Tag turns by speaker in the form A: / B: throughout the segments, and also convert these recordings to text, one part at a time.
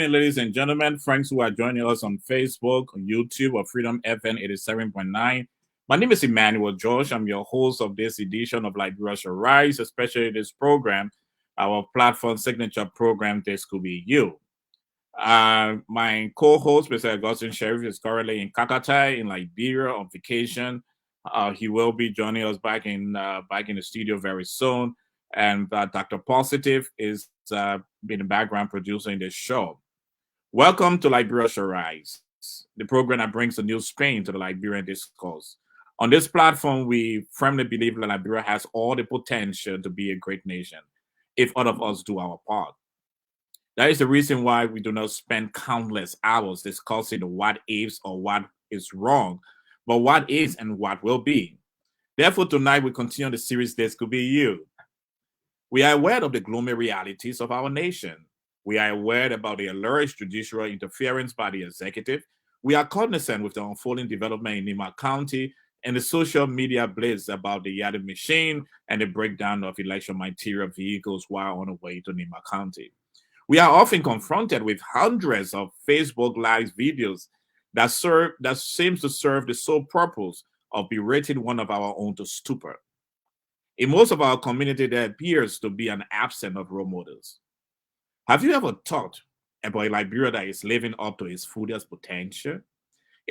A: ladies and gentlemen, friends who are joining us on Facebook, on YouTube, or Freedom FM 87.9. My name is Emmanuel Josh. I'm your host of this edition of Liberia Shall Rise, especially this program, our platform signature program, This Could Be You. My co-host, Mr. Augustine Sheriff, is currently in Kakatai in Liberia on vacation. He will be joining us back in the studio very soon. And Dr. Positive is in the background producing this show. Welcome to Liberia Shall Rise, the program that brings a new spin to the Liberian discourse. On this platform, we firmly believe that Liberia has all the potential to be a great nation if all of us do our part. That is the reason why we do not spend countless hours discussing the what ifs or what is wrong, but what is and what will be. Therefore, tonight we continue the series This Could Be You. We are aware of the gloomy realities of our nation. We are aware about the alleged judicial interference by the executive. We are cognizant with the unfolding development in Nima County and the social media blitz about the Yadi machine and the breakdown of election material vehicles while on the way to Nima County. We are often confronted with hundreds of Facebook Live videos that seems to serve the sole purpose of berating one of our own to stupor. In most of our community, there appears to be an absence of role models. Have you ever thought about a Liberia that is living up to its fullest potential?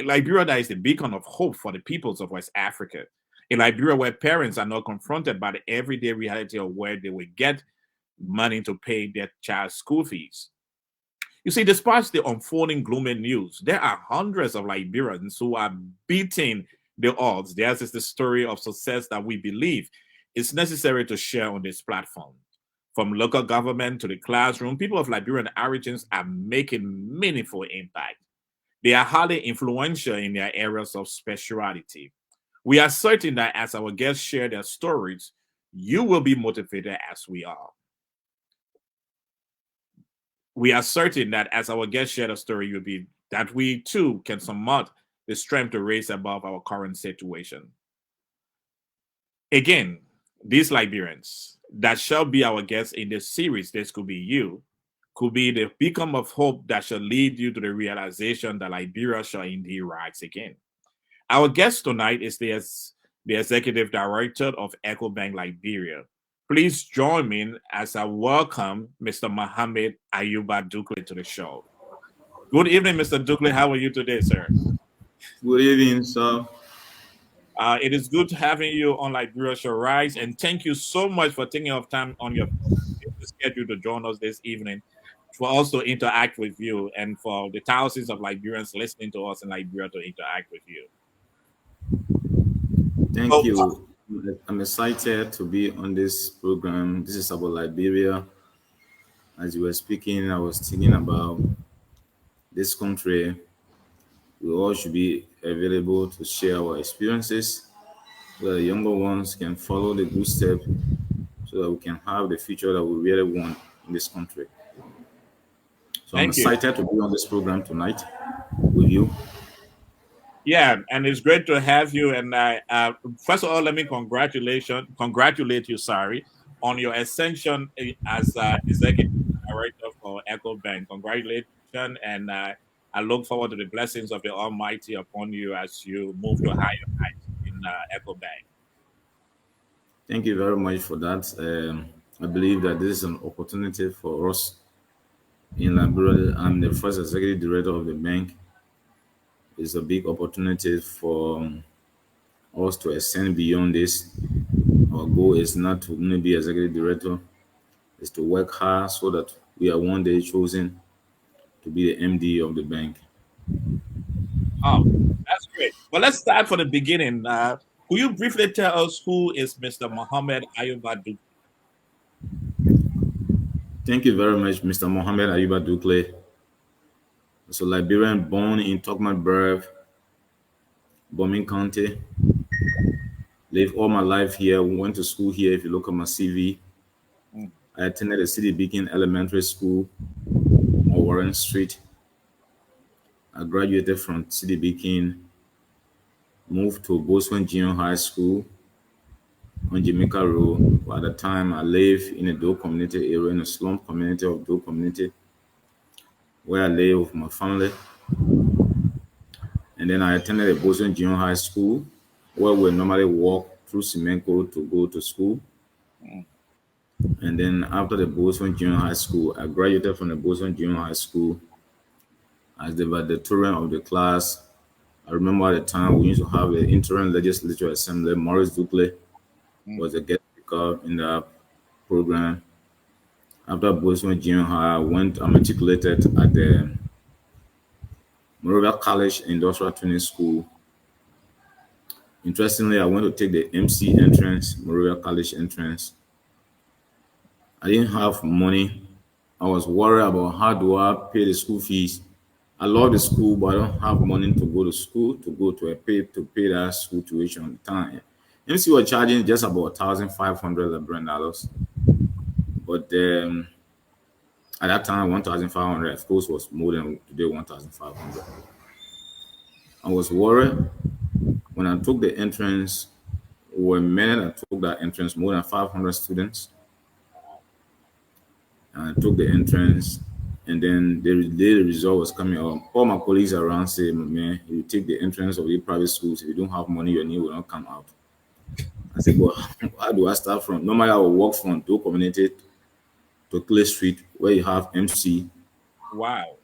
A: A Liberia that is the beacon of hope for the peoples of West Africa. A Liberia where parents are not confronted by the everyday reality of where they will get money to pay their child's school fees. You see, despite the unfolding gloomy news, there are hundreds of Liberians who are beating the odds. Theirs is the story of success that we believe is necessary to share on this platform. From local government to the classroom, people of Liberian origins are making meaningful impact. They are highly influential in their areas of speciality. We are certain that as our guests share their stories, you will be motivated as we are. We are certain that as our guests share the story, you'll be that we too can somewhat the strength to raise above our current situation. Again, these Liberians that shall be our guests in this series, This Could Be You, could be the beacon of hope that shall lead you to the realization that Liberia shall indeed rise again. Our guest tonight is the Executive Director of Ecobank Liberia. Please join me as I welcome Mr. Mohammed Dukuly to the show. Good evening, Mr. Dukuly. How are you today, sir?
B: Good evening, sir.
A: It is good having you on Liberia Shall Rise, and thank you so much for taking off time on your schedule to join us this evening, for us to interact with you, and for the thousands of Liberians listening to us in Liberia to interact with you.
B: Thank you. I'm excited to be on this program. This is about Liberia. As you were speaking, I was thinking about this country. We all should be available to share our experiences so that the younger ones can follow the good step so that we can have the future that we really want in this country. So I'm
A: Thank you.
B: excited to be on this program tonight with you.
A: Yeah, and it's great to have you. And first of all, let me congratulate you. Sorry, on your ascension as executive director for Ecobank. Congratulations, and I look forward to the blessings of the Almighty upon you as you move to higher heights in Ecobank.
B: Thank you very much for that. I believe that this is an opportunity for us in Liberia. I'm the first executive director of the bank. It's a big opportunity for us to ascend beyond this. Our goal is not to only be executive director, it's to work hard so that we are one day chosen to be the MD of the bank.
A: Oh, that's great. Well, let's start from the beginning. Could you briefly tell us who is Mr. Mohammed Dukuly?
B: Thank you very much, Mr. Mohammed Dukuly. So Liberian born in Tokmat Bombing County. Lived all my life here. Went to school here. If you look at my CV, I attended the City Beacon Elementary School on Warren Street. I graduated from City Beacon, moved to Boston Junior High School on Jamaica Road. At the time, I lived in a Doe community area, in a slum community of Doe community. where I live with my family. And then I attended a Boston Junior High School, where we normally walk through Semenko to go to school.
A: Mm.
B: And then after the Boston Junior High School, I graduated from the Boston Junior High School as the valedictorian of the class. I remember at the time we used to have the interim legislature assembly. Maurice Dukuly
A: Mm.
B: was the guest speaker in the program. After Boston Junior High, I matriculated at the Moravia College Industrial Training School. Interestingly, I went to take the MC entrance, Moravia College entrance. I didn't have money. I was worried about how do I pay the school fees. I love the school, but I don't have money to go to school to go to a pay that school tuition at the time. MC was charging just about $1,500 but at that time 1,500 of course was more than today 1,500. I was worried when I took the entrance. Were many that took that entrance, more than 500 students. And I took the entrance, and then the day the result was coming out, all my colleagues around say, man, you take the entrance of the private schools, if you don't have money, your name will not come out. I said, well, how do I start from? Normally, I will walk from Do Community to Clay Street, where you have MC.
A: Wow.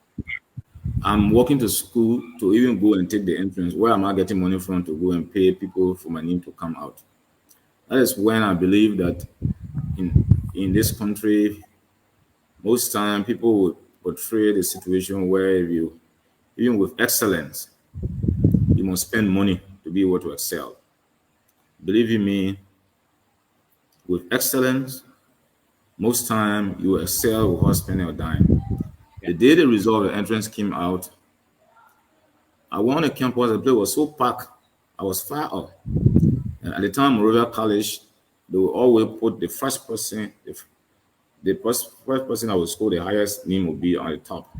B: I'm walking to school to even go and take the entrance. Where am I getting money from to go and pay people for my name to come out? That is when I believe that in this country, most time people would portray the situation where if you, even with excellence, you must spend money to be able to excel. Believe you me, with excellence, most time you excel without spending a dime.
A: Yeah.
B: The day the result of the entrance came out, I went on the campus, the place was so packed, I was far off. And at the time, Moravia College, they will always put the first person, the first person that would score the highest name will be on the top.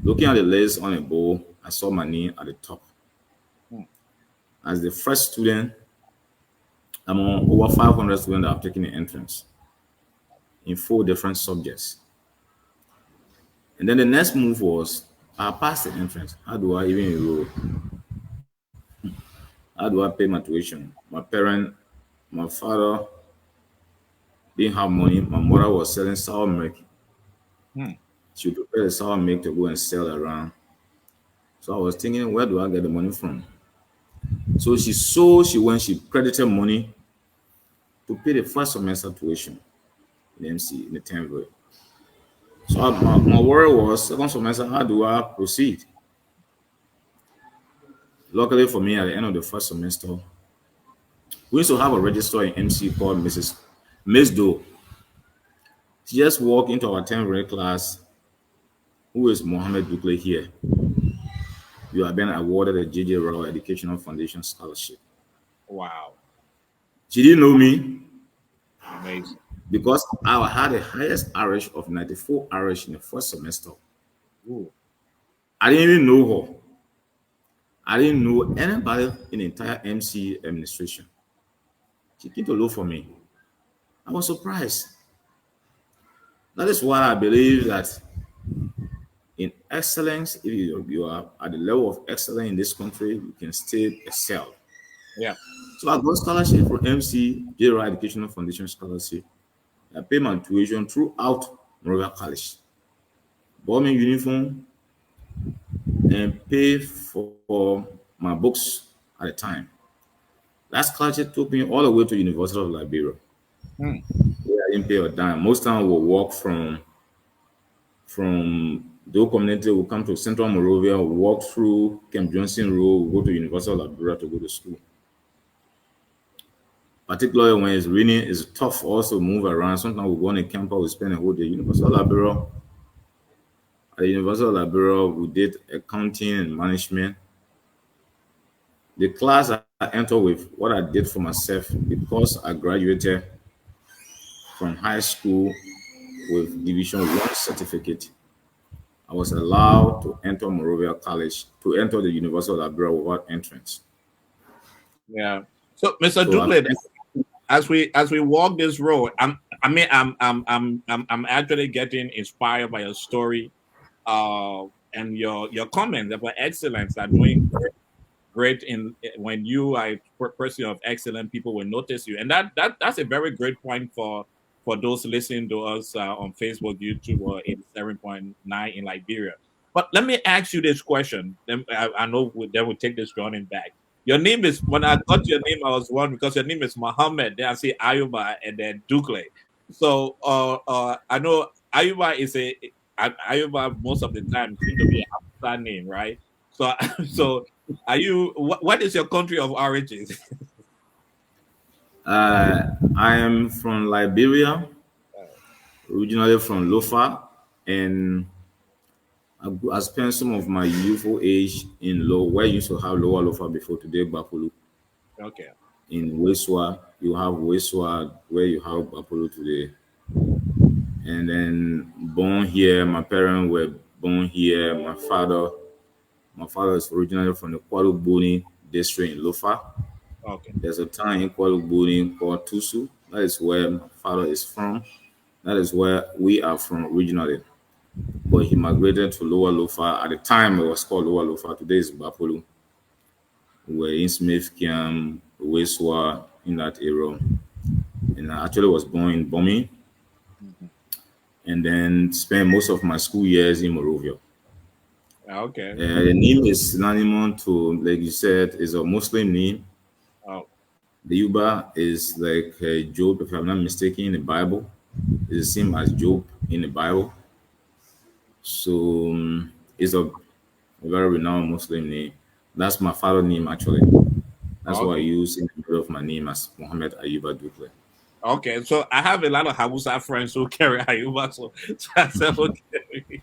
B: Looking at the list on the bowl, I saw my name at the top.
A: Mm.
B: As the first student among over 500 students that have taken the entrance in 4 different subjects. And then the next move was, I passed the entrance. How do I even enroll? How do I pay my tuition? My father didn't have money. My mother was selling sour milk.
A: Mm.
B: She would prepare the sour milk to go and sell around. So I was thinking, where do I get the money from? So she went, she credited money to pay the first semester tuition in MC in the 10th grade. So my worry was, second semester, how do I proceed? Luckily for me, at the end of the first semester, we used to have a registrar in MC called Miss Doe. She just walked into our 10th grade class. Who is Mohammed Dukuly here? You have been awarded a J.J. Rao Educational Foundation Scholarship.
A: Wow.
B: She didn't know me
A: Amazing.
B: because I had the highest average of 94 average in the first semester.
A: Ooh.
B: I didn't even know her. I didn't know anybody in the entire MC administration. She came to look for me. I was surprised. That is why I believe that in excellence, if you are at the level of excellence in this country, you can still excel.
A: Yeah.
B: So I got scholarship from MC, J.R. Educational Foundation Scholarship. I paid my tuition throughout Moravia College. Bought me uniform and paid for my books at the time. That scholarship took me all the way to University of Liberia.
A: Mm.
B: Where I didn't pay a dime. Most time we'll walk from the community, we'll come to Central Moravia, we'll walk through Camp Johnson Road, we'll go to University of Liberia to go to school. Particularly when it's raining, it's tough also to move around. Sometimes we go on a campus, we spend a whole day. University of Liberia. At the University of Liberia, we did accounting and management. The class I entered with, what I did for myself, because I graduated from high school with Division 1 certificate, I was allowed to enter Moravia College, to enter the University of Liberia without entrance.
A: Yeah. So, Mr.
B: So
A: Dukuly, as we walk this road, I'm actually getting inspired by your story. and your comments about excellence are doing great in when you are a person of excellent, people will notice you, and that's a very great point for those listening to us on Facebook, YouTube, or 87.9 in Liberia. But let me ask you this question. Then I know then we'll take this running back. Your name is, when I got your name, I was wondering because your name is Mohammed. Then I see Ayuba and then Dukuly. So I know Ayuba is Ayuba most of the time seems to be a Hausa name, right? So so are you? What is your country of origin?
B: I am from Liberia, originally from Lofa, and I spent some of my youthful age in Low, where you used to have Lower Lofa before today, Bapulu.
A: Okay,
B: In Weswa, you have Weswa, where you have Bapulu today. And then born here, my parents were born here. My father is originally from the Kwalubuni district in Lofa.
A: okay,
B: There's a town in Kwalubuni called Tusu. That is where my father is from. That is where we are from originally. But he migrated to Lower Lofa. At the time, it was called Lower Lofa. Today is Bapolu. We're in Smith Kiam, Weswa, in that area. And I actually was born in Bomi
A: mhm.
B: and then spent most of my school years in Morovia.
A: Okay.
B: The name is synonymous to, like you said, is a Muslim name.
A: Oh,
B: The Yuba is like Job, if I'm not mistaken, in the Bible. It's the same as Job in the Bible. So it's a very renowned Muslim name. That's my father's name, actually. That's what I
A: okay,
B: use in the middle of my name as Mohammed Ayuba Dukuly.
A: okay. So I have a lot of Hausa friends who carry Ayuba. So I said, okay,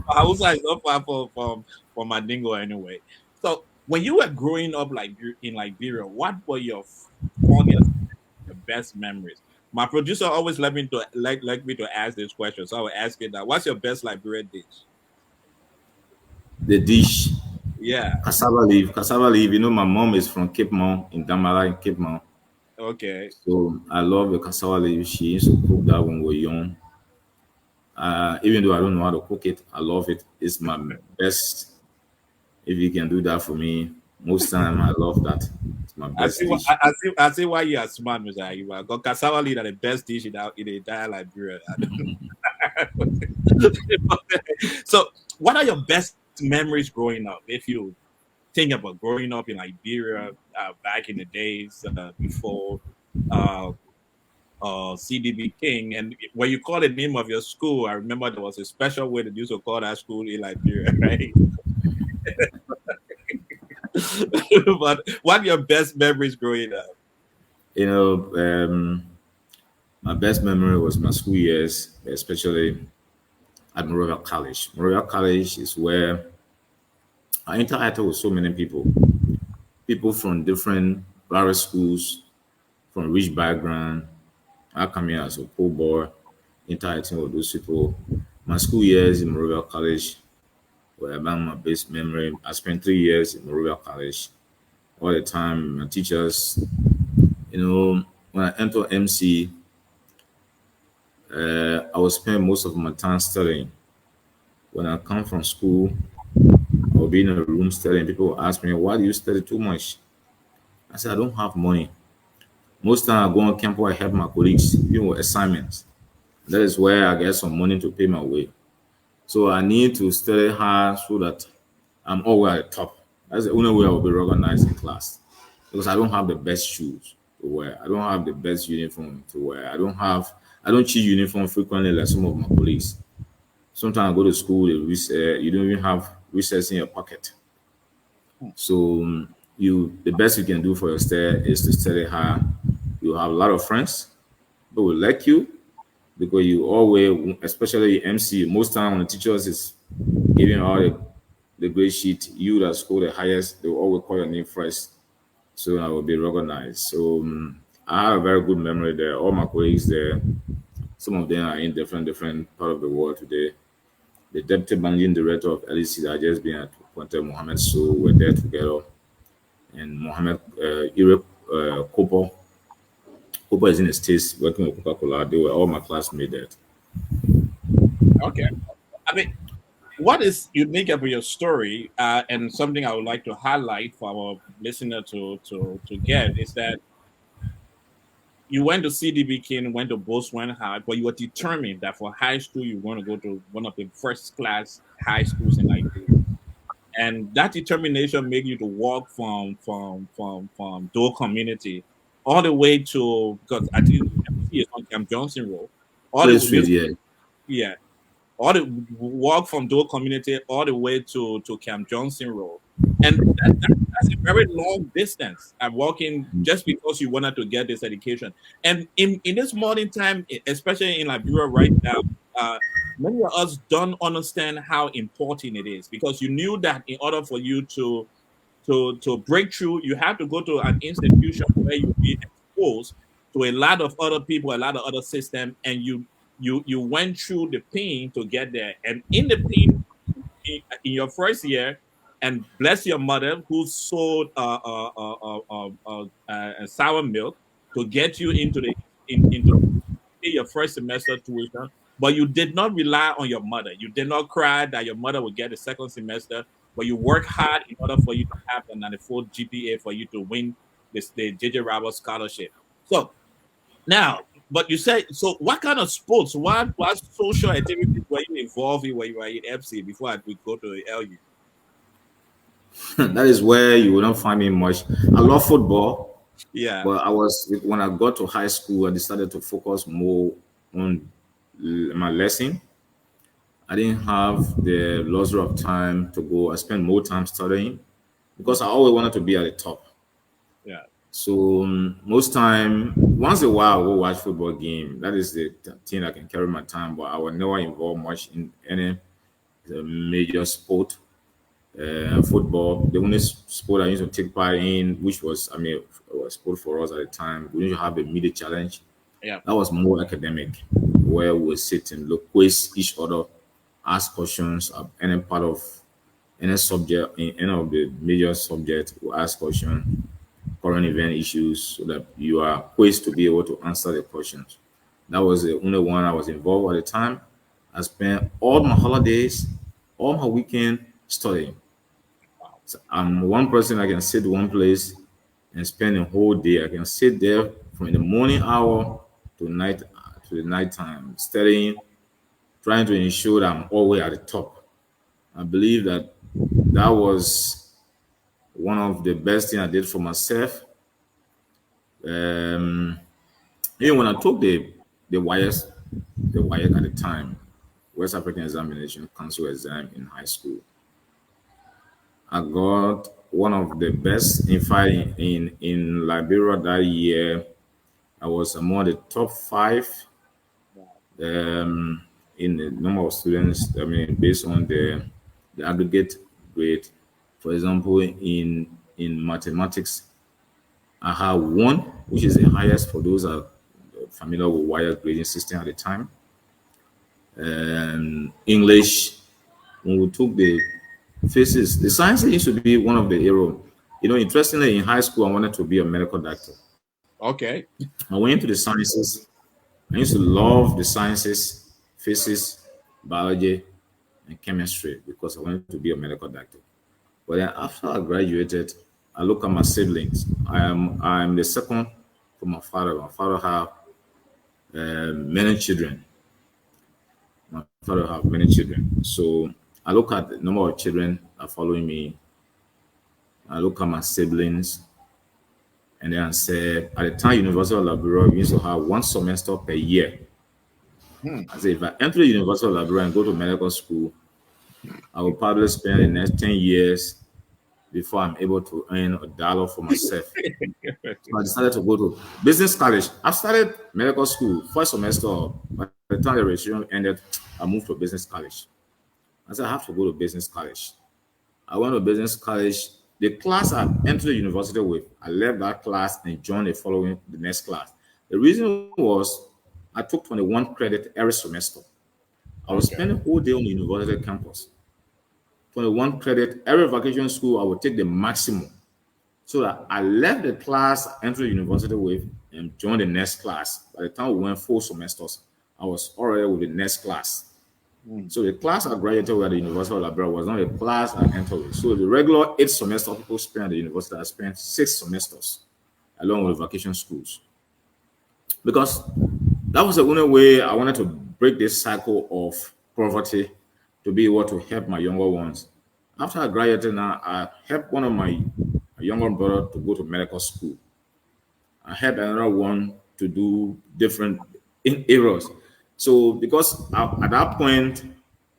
A: Hausa is not far from Mandingo anyway. So when you were growing up like in Liberia, what were your fondest, your best memories? My producer always let me to like me to ask this question, so I will ask you that. What's your best Liberian dish?
B: The dish,
A: Yeah.
B: cassava leaf. Cassava leaf, my mom is from Cape Mount in Damara in Cape Mount.
A: Okay.
B: So I love the cassava leaf. She used to cook that when we were young. Even though I don't know how to cook it, I love it. It's my best. If you can do that for me, most time I love that. It's my
A: I see
B: best
A: what
B: dish.
A: I see why you are smart, Mr. Ayuba. Because cassava lead are the best dish in the entire Liberia. I don't know. So, what are your best memories growing up? If you think about growing up in Liberia back in the days before uh, CDB King, and when you call the name of your school, I remember there was a special way that you used to call that school in Liberia, right? But what are your best memories growing up?
B: You know, my best memory was my school years, especially at Morovia College. Morovia College is where I interacted with so many people from different various schools, from rich background. I come here as a poor boy, interacting with those people. My school years in Morovia College were among my best memory. I spent 3 years in Morovia College. All the time, my teachers, when I enter MC, I would spend most of my time studying. When I come from school, I will be in a room studying. People will ask me, why do you study too much? I said, I don't have money. Most time I go on campus, I help my colleagues, even with assignments. That is where I get some money to pay my way. So I need to study hard so that I'm always at the top. That's the only way I will be recognized in class. Because I don't have the best shoes to wear. I don't have the best uniform to wear. I don't choose uniform frequently like some of my colleagues. Sometimes I go to school, you don't even have recess in your pocket. So the best you can do for your stay is to study hard. You have a lot of friends who will like you because you always, especially MC, most time when the teachers is giving all the grade sheet, you that score the highest, they will always call your name first, so I will be recognized. So I have a very good memory there. All my colleagues there, some of them are in different part of the world today. The deputy managing director of LEC that just been appointed, Mohammed, so we're there together. And Mohammed Europe Kopo. Kopo is in the States working with Coca Cola. They were all my classmates there.
A: Okay. I mean, what is unique about your story, and something I would like to highlight for our listener to get is that you went to CDB King, went to Botswana High, but you were determined that for high school you want to go to one of the first class high schools in Nigeria, and that determination made you to walk from Dole community all the way to, because I think MC is on Camp Johnson Road, all
B: Play
A: the
B: Street, yeah.
A: yeah, all the walk from Dole community all the way to Camp Johnson Road, and that's a very long distance. I'm walking just because you wanted to get this education. And in this modern time, especially in Liberia right now, uh, many of us don't understand how important it is, because you knew that in order for you to break through, you have to go to an institution where you'll be exposed to a lot of other people, a lot of other systems, and you went through the pain to get there. And in the pain, in your first year, and bless your mother who sold sour milk to get you into the into your first semester tuition, but you did not rely on your mother. You did not cry that your mother would get the second semester, but you work hard in order for you to have a 94 GPA for you to win the JJ Roberts scholarship. So now, but you said, so what kind of sports, what social activities were you involved in when you were in FC before we go to LU?
B: That is where you will not find me much. I love football,
A: Yeah,
B: but when I got to high school, I decided to focus more on my lesson. I didn't have the luxury of time to go. I spent more time studying because I always wanted to be at the top.
A: yeah,
B: So most time, once a while, I will watch football game. That is the thing I can carry my time, but I will never involve much in any major sport. Football, the only sport I used to take part in, which was, I mean, a sport for us at the time, we used to have a media challenge.
A: yeah.
B: That was more academic, where we would sit and look, quiz each other, ask questions of any part of any subject, in any of the major subjects, we ask questions, current event issues, so that you are quizzed to be able to answer the questions. That was the only one I was involved at the time. I spent all my holidays, all my weekend studying. So I'm one person, I can sit one place and spend a whole day. I can sit there from the morning hour to the night time, studying, trying to ensure that I'm always at the top. I believe that that was one of the best things I did for myself. Um, Even when I took the WIAC at the time, West African Examination Council exam in high school, I got one of the best. In fact, in Liberia that year, I was among the top five um, in the number of students. I mean, based on the aggregate grade. For example, in mathematics, I had one, which is the highest for those are familiar with wire grading system at the time. English, when we took the physics, the science used to be one of the area. You know, interestingly, in high school, I wanted to be a medical doctor.
A: Okay.
B: I went into the sciences. I used to love the sciences, physics, biology, and chemistry because I wanted to be a medical doctor. But then after I graduated, I look at my siblings. I'm the second from my father. My father have many children. My father have many children. So I look at the number of children that are following me. I look at my siblings, and then I say, at the time, University of Liberia, we used to have one semester per year.
A: Hmm.
B: I say, if I enter the University of Liberia and go to medical school, I will probably spend the next 10 years before I'm able to earn a dollar for myself. So I decided to go to business college. I started medical school first semester. By the time the registration ended, I moved to business college. I said, I have to go to business college. I went to business college. The class I entered the university with, I left that class and joined the next class. The reason was I took 21 credit every semester. I was
A: Okay.
B: spending a whole day on the university campus. 21 credit every vacation school. I would take the maximum so that I left the class I entered the university with and joined the next class. By the time we went 4 semesters, I was already with the next class.
A: Mm.
B: So the class I graduated with at the University of Liberia was not a class I entered with. So the regular 8 semester people spend at the university, I spent 6 semesters along with vacation schools. Because that was the only way I wanted to break this cycle of poverty to be able to help my younger ones. After I graduated now, I helped one of my younger brother to go to medical school. I helped another one to do different areas. So because at that point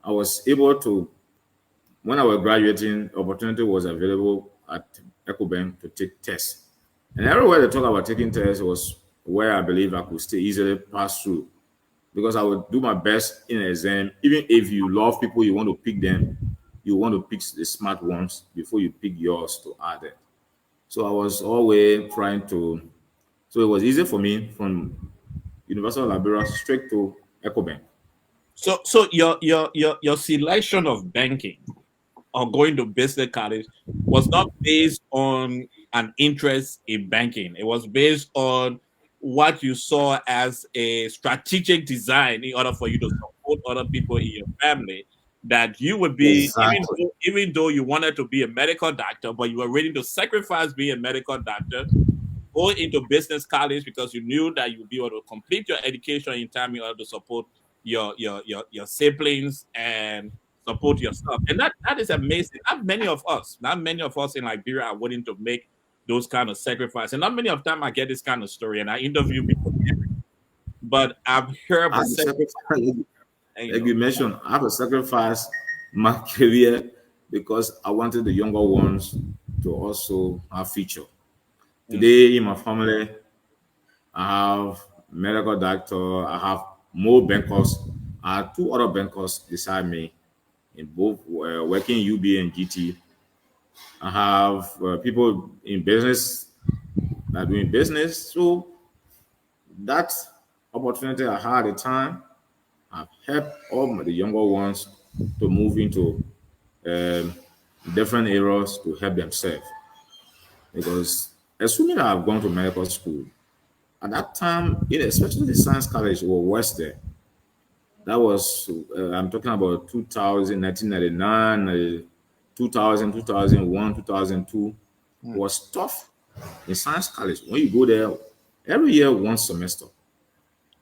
B: I was able to, when I was graduating, opportunity was available at Ecobank to take tests. And everywhere they talk about taking tests was where I believe I could still easily pass through because I would do my best in an exam. Even if you love people, you want to pick them, you want to pick the smart ones before you pick yours to add it. So I was always trying to, so it was easy for me from University of Liberia straight to Ecobank.
A: So your selection of banking or going to business college was not based on an interest in banking. It was based on what you saw as a strategic design in order for you to support other people in your family. That you would be,
B: Exactly.
A: even though you wanted to be a medical doctor, but you were ready to sacrifice being a medical doctor, go into business college because you knew that you would be able to complete your education in time in order to support your siblings and support yourself. And that is amazing. Not many of us in Liberia are willing to make those kind of sacrifices. And not many of time I get this kind of story. And I interview people, but I've heard
B: I
A: the
B: had to
A: sacrifice,
B: sacrifice,
A: you
B: like
A: know.
B: you mentioned, I have to sacrifice my career because I wanted the younger ones to also have future.
A: Mm,
B: Today in my family, I have medical doctor, I have more bankers. I have two other bankers beside me in both working UB and GT. I have people in business that are doing business. So that opportunity I had at the time, I've helped the younger ones to move into um, different areas to help themselves. Because assuming that I've gone to medical school, at that time, especially the science college or West there, that was, I'm talking about 2000, 1999, 2000, 2002,
A: mm.
B: was tough in science college. When you go there, every year, one semester.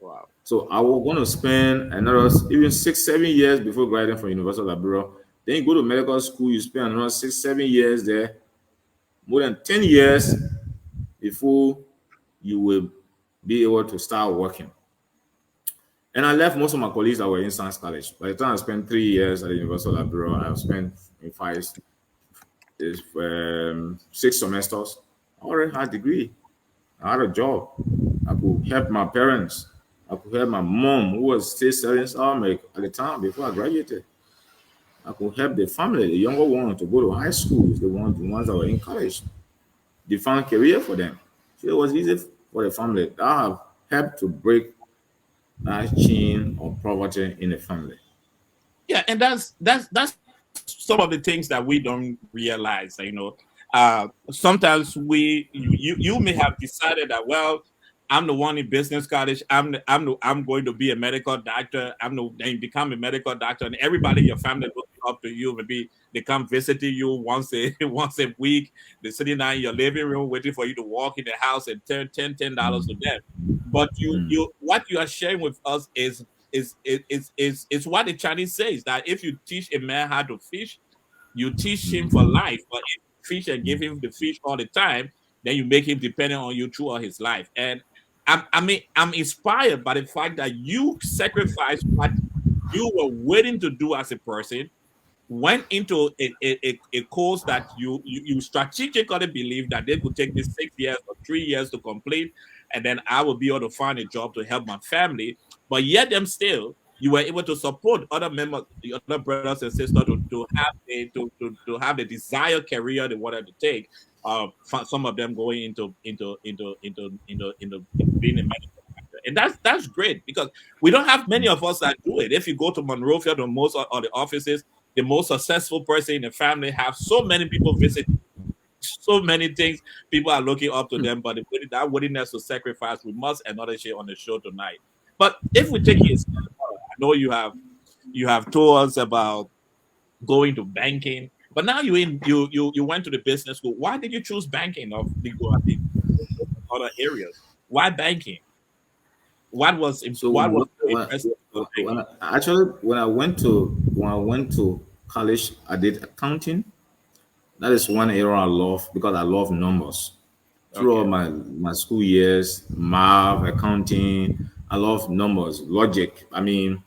A: Wow.
B: So I was going to spend another even 6, 7 years before graduating from University of Liberia. Then you go to medical school, you spend another 6, 7 years there, more than 10 years before you will be able to start working. And I left most of my colleagues that were in science college. By the time I spent 3 years at the University of Liberia, I have spent in 6 semesters. I already had a degree. I had a job. I could help my parents. I could help my mom, who was still selling sour milk at the time before I graduated. I could help the family, the younger ones, to go to high schools, the ones that were in college, define career for them. So it was easy for the family. That have helped to break that chain of poverty in the family.
A: Yeah, and that's some of the things that we don't realize. Sometimes you may have decided that, well, I'm the one in business college. I'm going to be a medical doctor. Then you become a medical doctor, and everybody in your family looks up to you. Maybe they come visiting you once a once a week. They're sitting down in your living room waiting for you to walk in the house and turn $10 to them. But you what you are sharing with us is what the Chinese says, that if you teach a man how to fish, you teach him for life. But if you fish and give him the fish all the time, then you make him dependent on you throughout his life. And I'm inspired by the fact that you sacrificed what you were willing to do as a person, went into a course that you strategically believe that they could take this 6 years or 3 years to complete, and then I will be able to find a job to help my family. But yet, them still, you were able to support other members, the other brothers and sisters, to have the desired career they wanted to take. Some of them going into being a medical doctor, and that's great because we don't have many of us that do it. If you go to Monrovia, the most of the offices, the most successful person in the family have so many people visit, so many things. People are looking up to them, but that willingness to sacrifice, we must another share on the show tonight. But if we take it, I know You have told us about going to banking, but now you went to the business school. Why did you choose banking of the other areas? Why banking?
B: So
A: What was interesting about banking?
B: when I went to college, I did accounting. That is one area I love because I love numbers.
A: Okay,
B: Throughout my school years, math, accounting, I love numbers, logic. I mean,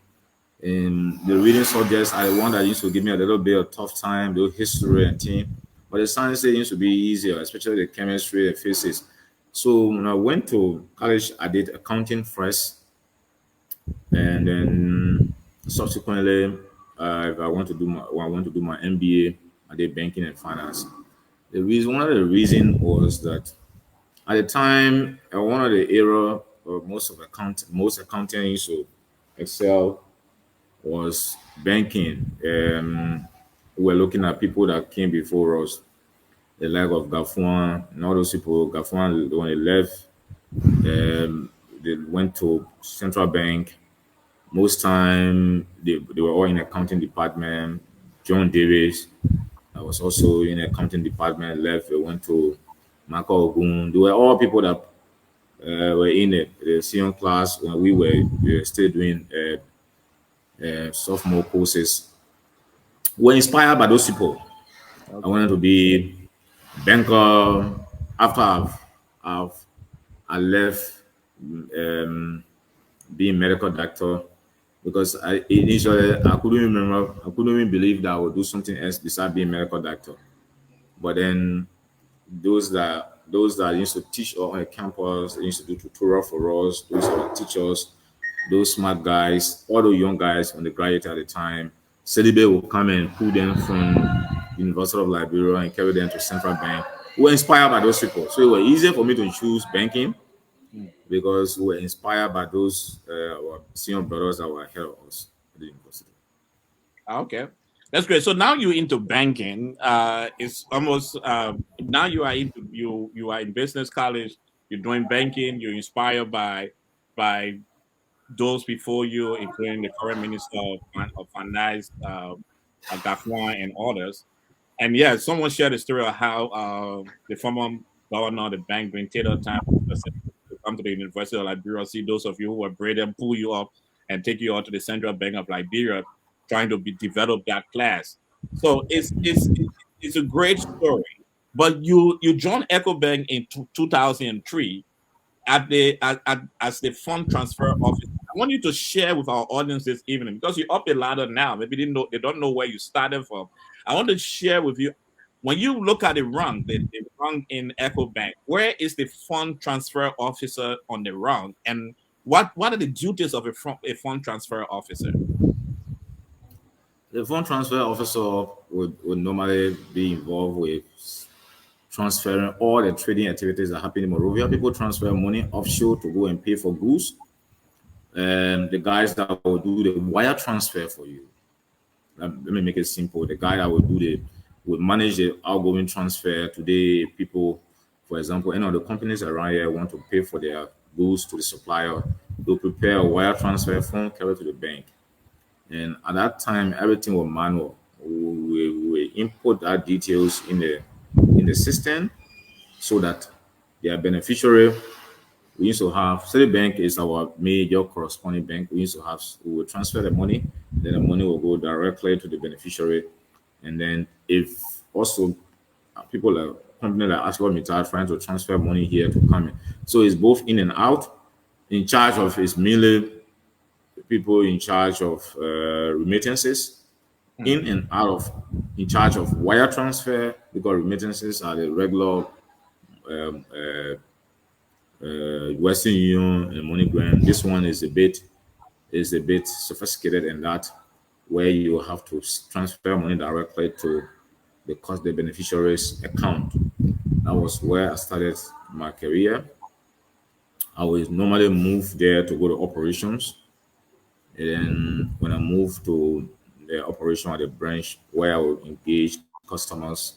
B: in the reading subjects, I one that used to give me a little bit of tough time, the history and thing. But the science used to be easier, especially the chemistry and physics. So when I went to college, I did accounting first, and then subsequently, if I want to do when I want to do my MBA, I did banking and finance. One of the reason was that at the time, one of the era of most accounting used to excel was banking. We're looking at people that came before us, the like of Gafuan and all those people. Gafuan, when they left, they went to central bank. Most time they were all in accounting department. John Davis, I was also in accounting department. Left, they went to Marco Ogun. They were all people that were in the senior class when we were still doing sophomore courses. Were inspired by those people. I
A: okay,
B: wanted to be banker after I've I left um, being medical doctor because I initially I couldn't even believe that I would do something else besides being medical doctor. But then those that used to teach on a campus, they used to do tutorial for us, those are the teachers, those smart guys, all the young guys when they graduated at the time, Celibe will come and pull them from University of Liberia and carry them to Central Bank. We were inspired by those people. So it was easier for me to choose banking
A: hmm,
B: because we were inspired by those our senior brothers that were ahead of us at the university.
A: okay. That's great. So now you're into banking. It's almost now you are in business college. You're doing banking. You're inspired by those before you, including the current minister of finance, Gafwan, and others. And yeah, someone shared a story of how the former governor of the bank during Taylor time to come to the University of Liberia, see those of you who were brilliant, pull you up and take you out to the Central Bank of Liberia, trying to develop that class. So it's a great story. But you joined Ecobank in 2003 as the fund transfer office. I want you to share with our audience this evening because you're up a ladder now. Maybe they don't know where you started from. I want to share with you when you look at the rung in EcoBank, where is the fund transfer officer on the rung, and what are the duties of a fund transfer officer?
B: The fund transfer officer would normally be involved with transferring all the trading activities that happen in Monrovia. People transfer money offshore to go and pay for goods. The guys that will do the wire transfer for you. Let me make it simple. The guy that would manage the outgoing transfer today. People, for example, any of the companies around here want to pay for their goods to the supplier. They'll prepare a wire transfer form, carry it to the bank. And at that time, everything was manual. We input that details in the system so that their beneficiary. We used to have Citibank is our major corresponding bank. We will transfer the money, then the money will go directly to the beneficiary, and then if also people like company like ArcelorMittal trying to transfer money here to come in, so it's both in and out. In charge of is mainly people in charge of remittances,
A: Hmm.
B: in and out of in charge of wire transfer because remittances are the regular um, uh, Western Union and MoneyGram. This one is a bit sophisticated in that, where you have to transfer money directly to the beneficiary's account. That was where I started my career. I would normally move there to go to operations. And then when I moved to the operation at the branch where I would engage customers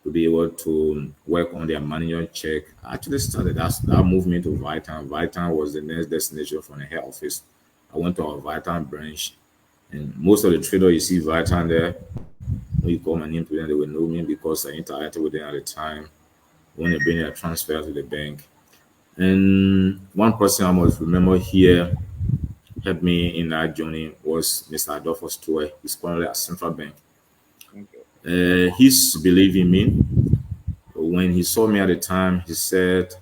B: to be able to work on their manual check. I actually started that moved me to Vitan. Vitan was the next destination from the head office. I went to our Vitan branch And most of the traders you see right hand there, when you call my name to them, they will know me because I interacted with them at the time when they bring their transfer to the bank. And one person I must remember here helped me in that journey was Mr. Adolphus Stewart. He's currently at Central Bank.
A: Okay.
B: He's believing me. When he saw me at the time, he said,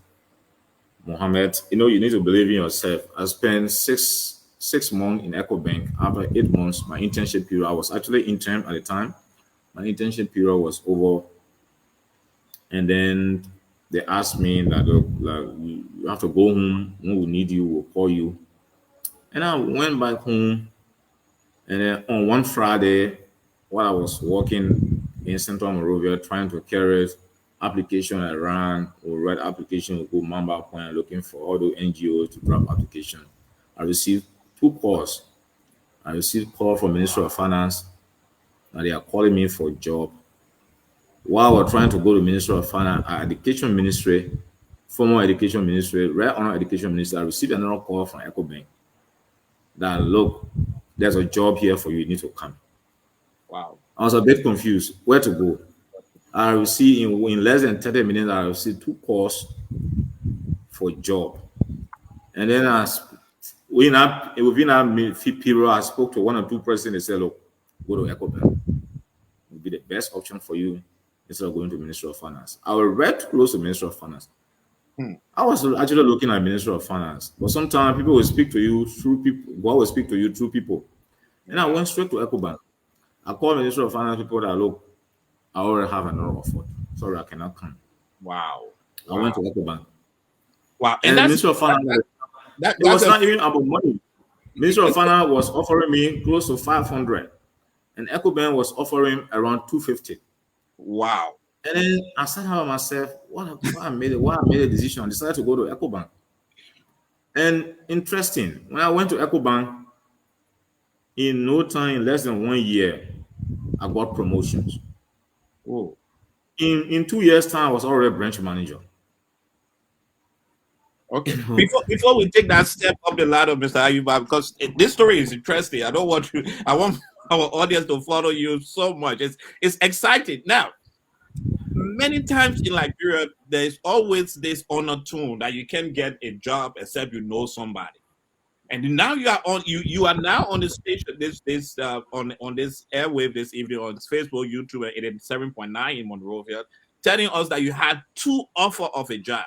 B: Mohammed, you need to believe in yourself. I spent six months in Ecobank. After 8 months, my internship period, I was actually intern at the time. My internship period was over. And then they asked me that, look, like, you have to go home. When we need you, we'll call you. And I went back home. And then on one Friday, while I was working in Central Monrovia trying to carry application I ran or read application with go Mamba Point looking for all the NGOs to drop application, I received two calls. I received call from Ministry of Finance that they are calling me for a job. While we're trying to go to Ministry of Finance, Education Ministry, former Education Ministry, right honor Education Ministry, I received another call from Ecobank that look, there's a job here for you, you need to come.
A: Wow.
B: I was a bit confused where to go. I received in less than 30 minutes, I received two calls for a job. And then within that period, I spoke to one or two persons. They said, look, go to Ecobank. It will be the best option for you instead of going to Ministry of Finance. I was right close to Ministry of Finance. I was actually looking at Ministry of Finance, but sometimes people will speak to you through people. God will speak to you through people. And I went straight to Ecobank. I called Ministry of Finance people that look, I already have another offer. Sorry, I cannot come.
A: Wow.
B: I went to Ecobank.
A: Wow. And
B: And the Ministry of Finance, it
A: that's
B: was
A: a
B: not even about money. Ministry of Finance was offering me close to 500, and Ecobank was offering around 250.
A: wow.
B: And then I said to myself, why I made it? Why I made a decision? I decided to go to Ecobank. And interesting, when I went to Ecobank, in no time, in less than 1 year, I got promotions.
A: Oh.
B: In 2 years' time, I was already a branch manager.
A: Okay.
B: You know,
A: Before we take that step up the ladder, Mr. Ayuba, because this story is interesting. I don't want you. I want our audience to follow you so much. It's exciting. Now, many times in Liberia, there's always this honor tune that you can't get a job except you know somebody. And now you are now on the station on this airwave this evening on Facebook, YouTube at 87.9 in Monrovia, telling us that you had two offer of a job.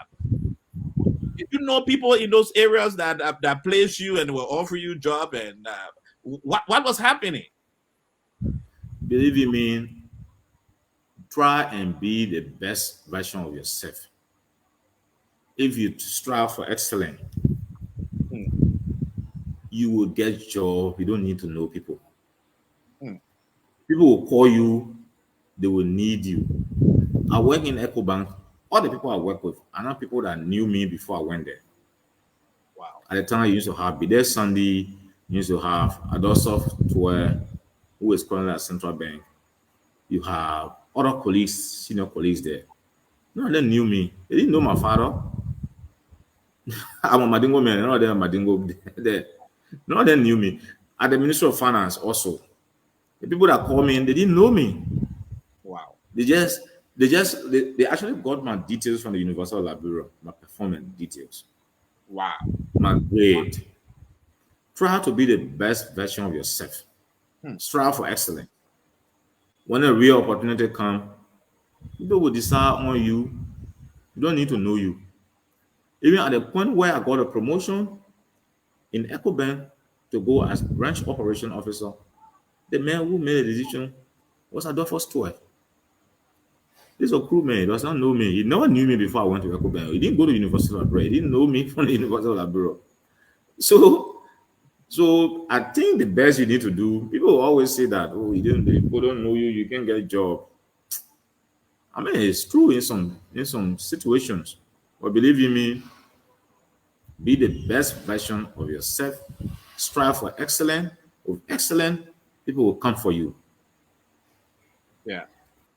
A: Did you know people in those areas that place you and will offer you job, and what was happening?
B: believe you me, try and be the best version of yourself. If you strive for excellence,
A: Hmm,
B: you will get job. You don't need to know people.
A: hmm.
B: People will call you, they will need you. I work in EcoBank. All the people I work with are not people that knew me before I went there.
A: Wow.
B: At the time, I used to have Bide Sandy, used to have Adolphus Stewart, who is currently at Central Bank. You have other colleagues, senior colleagues there. None of them knew me. They didn't know my father. I'm a Madingo man. None of them are Madingo there. None of them knew me. At the Ministry of Finance also, the people that called me, they didn't know me.
A: Wow.
B: They actually got my details from the University of Liberia, my performance details,
A: Wow.
B: my grade. Try to be the best version of yourself.
A: Hmm.
B: Strive for excellence. When a real opportunity comes, people will decide on you. You don't need to know you. Even at the point where I got a promotion in EcoBank to go as branch operation officer, the man who made the decision was Adolphus Stewart. This is a crew man. He does not know me. He never knew me before I went to EcoBank. He didn't go to University of Liberia. He didn't know me from the University of Liberia. So, so I think the best you need to do. People always say that, oh, people don't know you. You can't get a job. I mean, it's true in some situations. But believe you me, be the best version of yourself. Strive for excellence. With excellence, people will come for you.
A: Yeah.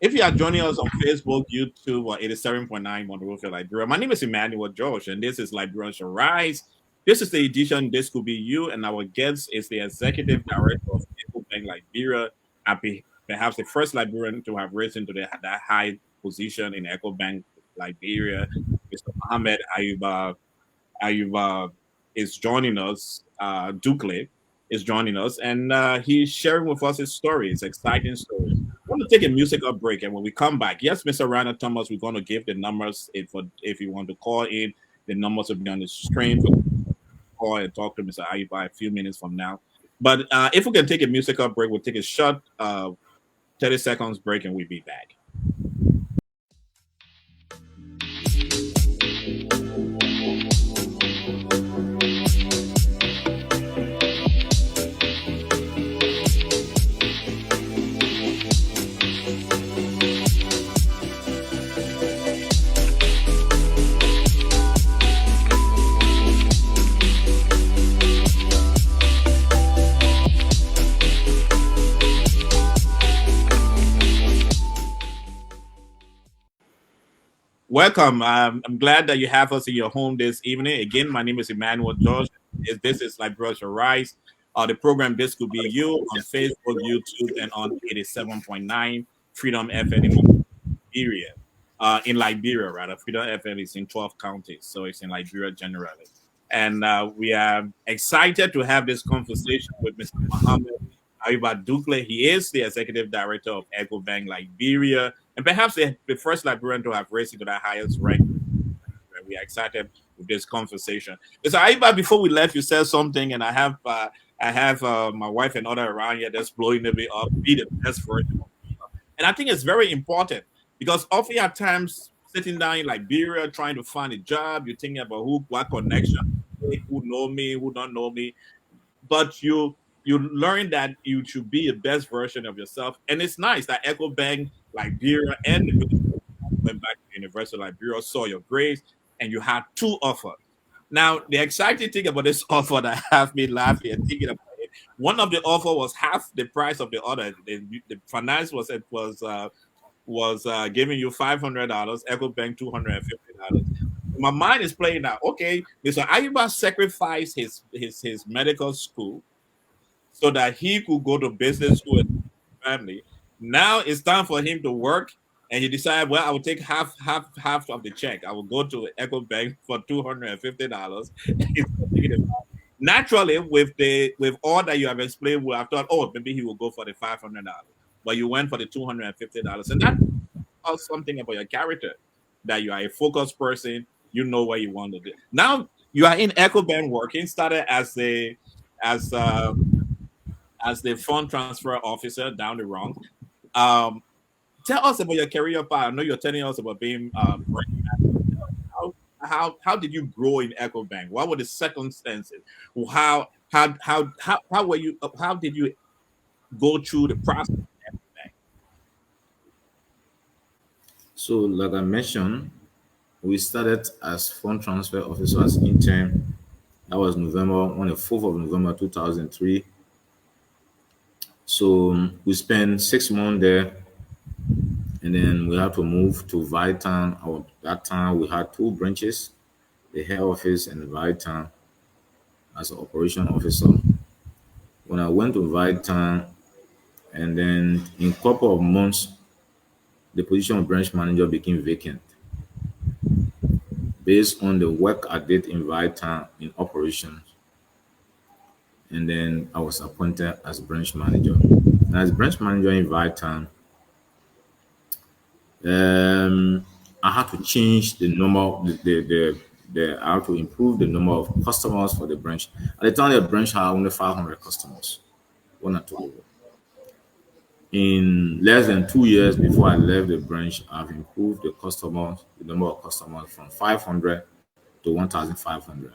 A: If you are joining us on Facebook, YouTube, or 87.9 Monrovia, Liberia, my name is Emmanuel Josh, and this is Liberia Shall Rise. This is the edition. This could be you, and our guest is the Executive Director of Ecobank Liberia, and perhaps the first Liberian to have risen to that high position in Ecobank Liberia. Mr. Mohammed Ayuba is joining us. Dukuly is joining us, and he's sharing with us his story, his exciting story. I want to take a musical break, and when we come back, yes, Mr. Rana Thomas, we're going to give the numbers if you want to call in. The numbers will be on the screen for call and talk to Mr. Ayuba a few minutes from now. But if we can take a musical break, we'll take a short 30 seconds break, and we'll be back. Welcome. I'm glad that you have us in your home this evening. Again, my name is Emmanuel George. This is Liberia Shall Rise. The program This Could Be You on Facebook, YouTube, and on 87.9 Freedom FM in Liberia. In Liberia, rather. Freedom FM is in 12 counties, so it's in Liberia generally. And we are excited to have this conversation with Mr. Mohammed Dukuly. He is the executive director of Ecobank Liberia, and perhaps the first Liberian to have raised to the highest rank. We are excited with this conversation. Mr. Ayuba, before we left, you said something, and I have my wife and other around here that's blowing me up. Be the best version of yourself. And I think it's very important because often at times sitting down in Liberia trying to find a job, you're thinking about what connection, who know me, who don't know me, but you learn that you should be the best version of yourself. And it's nice that Ecobank Liberia and the went back to the University of Liberia, saw your grades, and you had two offers. Now, the exciting thing about this offer that have me laughing and thinking about it, one of the offer was half the price of the other. The finance was giving you $500, Ecobank $250. My mind is playing now. Okay, Mr. Ayuba sacrificed his medical school so that he could go to business school and family. Now it's time for him to work, and he decided, well, I will take half of the check. I will go to Ecobank for $250. Naturally, with all that you have explained, we have thought, oh, maybe he will go for the $500, but you went for the $250, and that tells something about your character, that you are a focused person. You know what you want to do. Now you are in Ecobank working. Started as the fund transfer officer down the wrong. Tell us about your career path. I know you're telling us about being how did you grow in Ecobank? What were the circumstances? How were you? How did you go through the process?
B: So, like I mentioned, we started as fund transfer officer as intern. That was on the 4th of November 2003. So we spent 6 months there, and then we had to move to Vitan. At that time, we had two branches, the head office and Vitan, as an operation officer. When I went to Vitan, and then in a couple of months, the position of branch manager became vacant based on the work I did in Vitan in operations. And then I was appointed as branch manager. And as branch manager in Vitan, I had to change the number, I had to improve the number of customers for the branch. At the time, the branch had only 500 customers when I took over. In less than 2 years before I left the branch, I've improved the number of customers from 500 to 1,500.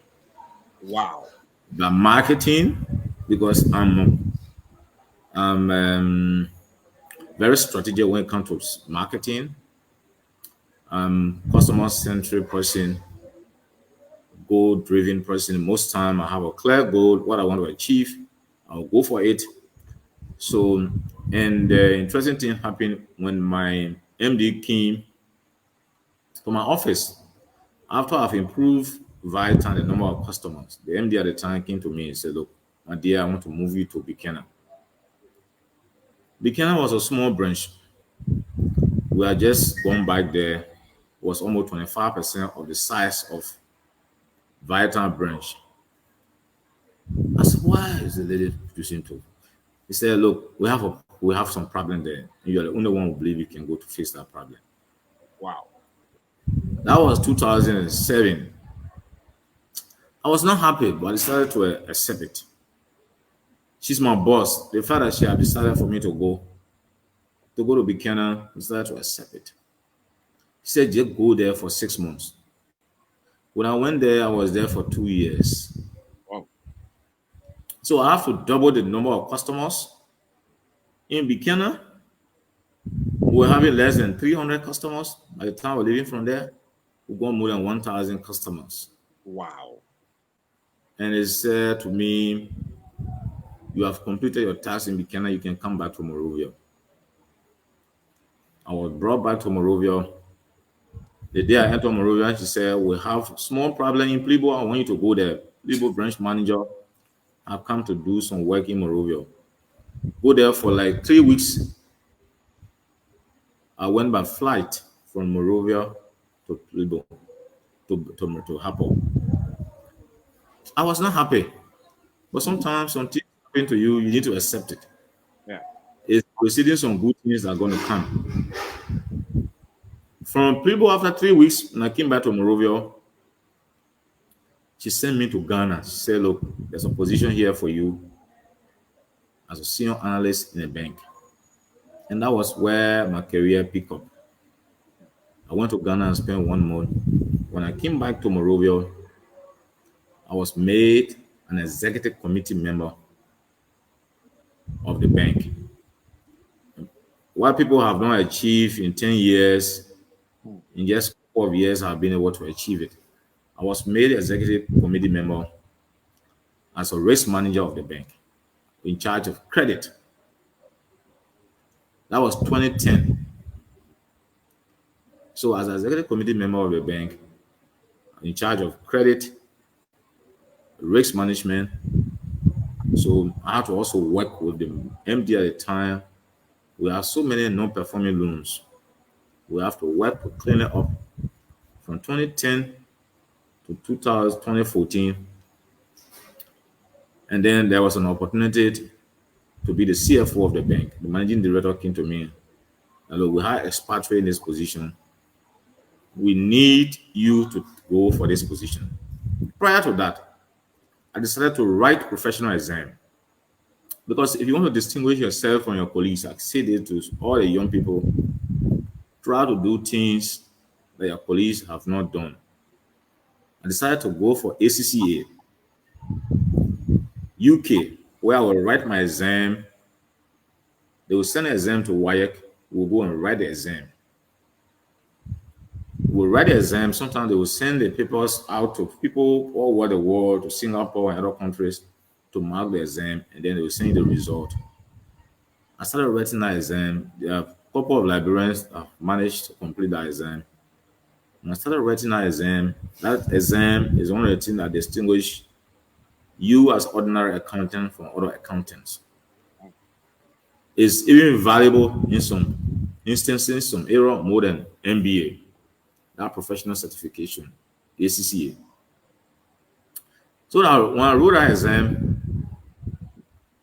A: Wow.
B: The marketing, because I'm very strategic when it comes to marketing. Customer-centric person, goal-driven person. Most time I have a clear goal, what I want to achieve. I'll go for it. So, and the interesting thing happened when my MD came to my office. After I've improved Vital the number of customers, the MD at the time came to me and said, look, my dear, I want to move you to Buchanan. Buchanan was a small branch. We had just gone back there. It was almost 25% of the size of Vital branch. I said, why is the lady producing two? He said, look, we have some problem there. And you're the only one who believe you can go to fix that problem.
A: Wow.
B: That was 2007. I was not happy, but I decided to accept it. She's my boss. The fact that she had decided for me to go to Buchanan, I decided to accept it. He said, just go there for 6 months. When I went there, I was there for 2 years.
A: Wow.
B: So I have to double the number of customers. In Buchanan, we were having less than 300 customers. By the time we're leaving from there, we got more than 1,000 customers.
A: Wow.
B: And they said to me, you have completed your task in Buchanan, you can come back to Monrovia. I was brought back to Monrovia. The day I entered Monrovia, she said, we have small problem in Plebo. I want you to go there. Plebo branch manager, I've come to do some work in Monrovia. Go there for like 3 weeks. I went by flight from Monrovia to Plebo, to Hapo. I was not happy. But sometimes something happen to you, you need to accept it.
A: Yeah.
B: It's preceding some good things that are going to come. From Plebo, after 3 weeks, when I came back to Monrovia, she sent me to Ghana. She said, look, there's a position here for you as a senior analyst in a bank. And that was where my career picked up. I went to Ghana and spent 1 month. When I came back to Monrovia, I was made an executive committee member of the bank. What people have not achieved in 10 years, in just 4 years, I've been able to achieve it. I was made executive committee member as a risk manager of the bank, in charge of credit. That was 2010. So as an executive committee member of the bank, in charge of credit, risk management. So I had to also work with the MD at the time. We have so many non-performing loans. We have to work to clean it up from 2010 to 2014. And then there was an opportunity to be the CFO of the bank. The managing director came to me. Hello, we have expatriate in this position. We need you to go for this position. Prior to that, I decided to write professional exam. Because if you want to distinguish yourself from your colleagues, I say this to all the young people, try to do things that your colleagues have not done. I decided to go for ACCA, UK, where I will write my exam. They will send an exam to WIAC. We'll go and write the exam. We'll write the exam. Sometimes they will send the papers out to people all over the world, to Singapore and other countries, to mark the exam, and then they will send the result. I started writing that exam. There are a couple of Liberians that managed to complete that exam. When I started writing that exam is one of the things that distinguish you as ordinary accountant from other accountants. It's even valuable in some instances, some area more than MBA, that professional certification, ACCA. So now when I wrote that exam,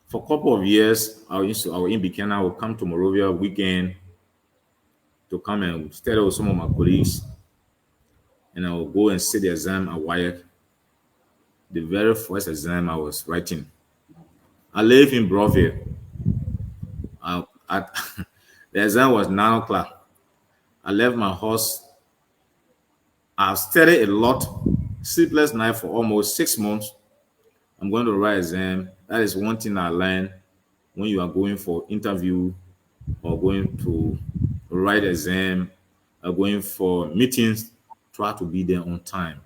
B: for a couple of years, I was in Buchanan. I would come to Monrovia weekend to come and study with some of my colleagues. And I would go and sit the exam at WIAC. The very first exam I was writing. I live in Broadville. The exam was 9 o'clock. I left my house. I've studied a lot, sleepless night for almost 6 months. I'm going to write exam. That is one thing I learned when you are going for interview or going to write exam or going for meetings. Try to be there on time.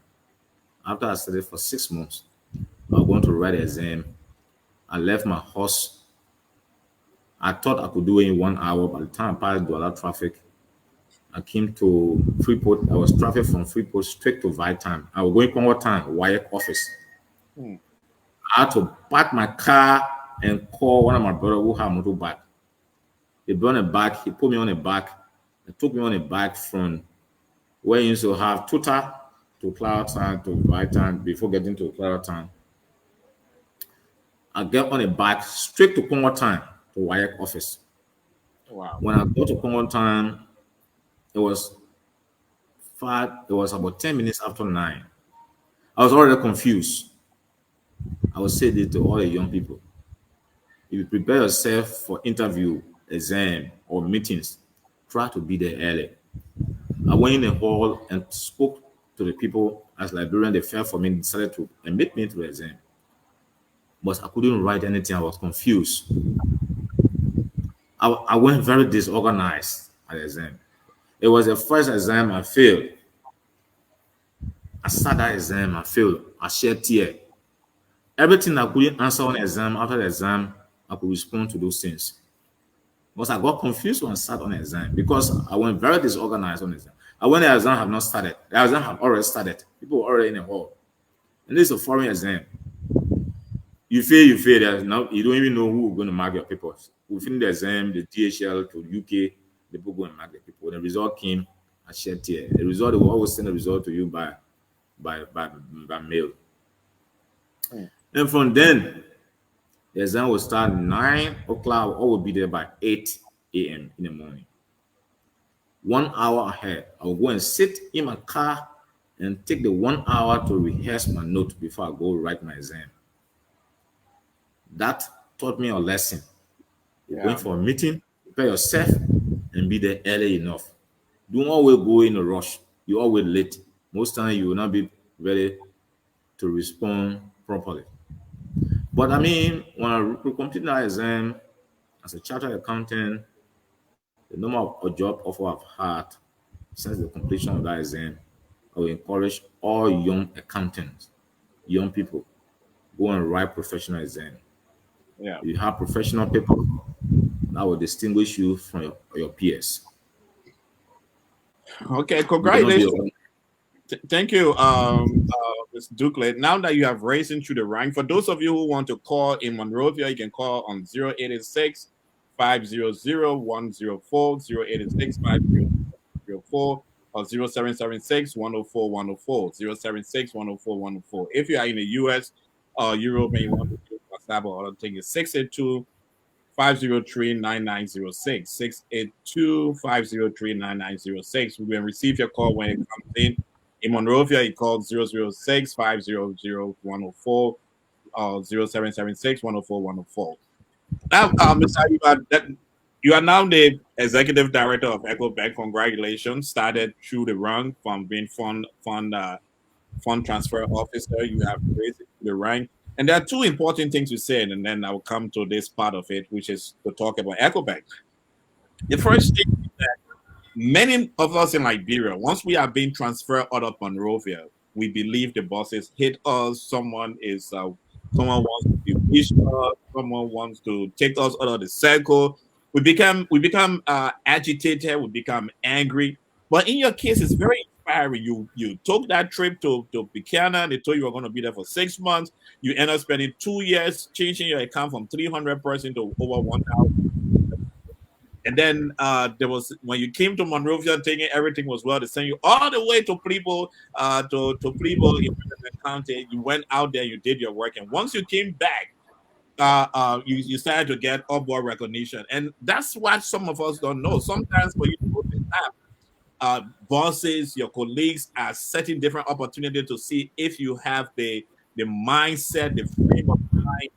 B: After I studied for 6 months, I was going to write the exam. I left my house. I thought I could do it in 1 hour. By the time I passed Douala traffic, I came to Freeport. I was traffic from Freeport straight to Vitam. I was going one time, WIAC office. I had to park my car and call one of my brothers who had a motorbike. He brought a bag. He put me on a bag. He took me on a bag from where you used to have Tuta to Cloudtown to Brighton before getting to Cloudtown. I get on a bike straight to Congo Town to WIAC office.
A: Wow.
B: When I got to Congo Town, it was it was about 10 minutes after 9. I was already confused. I would say this to all the young people. If you prepare yourself for interview, exam, or meetings, try to be there early. I went in the hall and spoke to the people as Liberian. They fell for me and decided to admit me to the exam. But I couldn't write anything. I was confused. I went very disorganized at the exam. It was the first exam I failed. I sat that exam, I failed. I shed tear. Everything I couldn't answer on the exam, after the exam, I could respond to those things. Because I got confused when I sat on the exam because I went very disorganized on the exam. And when the exam had not started, the exam had already started. People were already in the hall. And this is a foreign exam. You fail. There's no, you don't even know who is going to mark your papers. We finished the exam, the DHL to UK, the people go and mark the people. When the result came, I shed tear. The result, they will always send the result to you by mail.
A: Mm.
B: And from then, the exam will start 9 o'clock, or will be there by 8 a.m. in the morning. 1 hour ahead, I will go and sit in my car and take the 1 hour to rehearse my note before I go write my exam. That taught me a lesson. You're going
A: Yeah.
B: for a meeting, prepare yourself and be there early enough. Don't always go in a rush. You're always late. Most times you will not be ready to respond properly. But I mean, when I complete that exam as a chartered accountant, the number of job offer I've had since the completion of that exam, I will encourage all young accountants, young people, go and write professional exam.
A: Yeah.
B: If you have professional paper, that will distinguish you from your peers.
A: Okay.
B: You cannot be
A: Congratulations.
B: a
A: Thank you, Mr. Dukuly. Now that you have risen through the rank, for those of you who want to call in Monrovia, you can call on 0886 500 104, 0886 500 or 0776 104 104, 076 104 104. If you are in the US or Europe and you want to do WhatsApp or other thing, it's 682 503 9906. 682 503 9906. We will receive your call when it comes in. In Monrovia, you call 006 500 104 or 0776 104 104. Now, Mr. Ayuba, you are now the executive director of Ecobank. Congratulations. Started through the rank from being fund transfer officer. You have raised the rank. And there are two important things you said, and then I'll come to this part of it, which is to talk about Ecobank. The first thing is that many of us in Liberia, once we are being transferred out of Monrovia, we believe the bosses hate us. Someone wants to bewitch us. Someone wants to take us out of the circle. We become agitated. We become angry. But in your case, it's very inspiring. You took that trip to Buchanan. They told you were going to be there for 6 months. You end up spending 2 years changing your account from 300% to over 1,000. And then there was when you came to Monrovia, thinking everything was well, they sent you all the way to Plebo, to Plebo in Western County. You went out there, you did your work, and once you came back, you started to get upward recognition, and that's what some of us don't know. Sometimes for you to go to staff, bosses, your colleagues are setting different opportunities to see if you have the mindset, the frame of mind,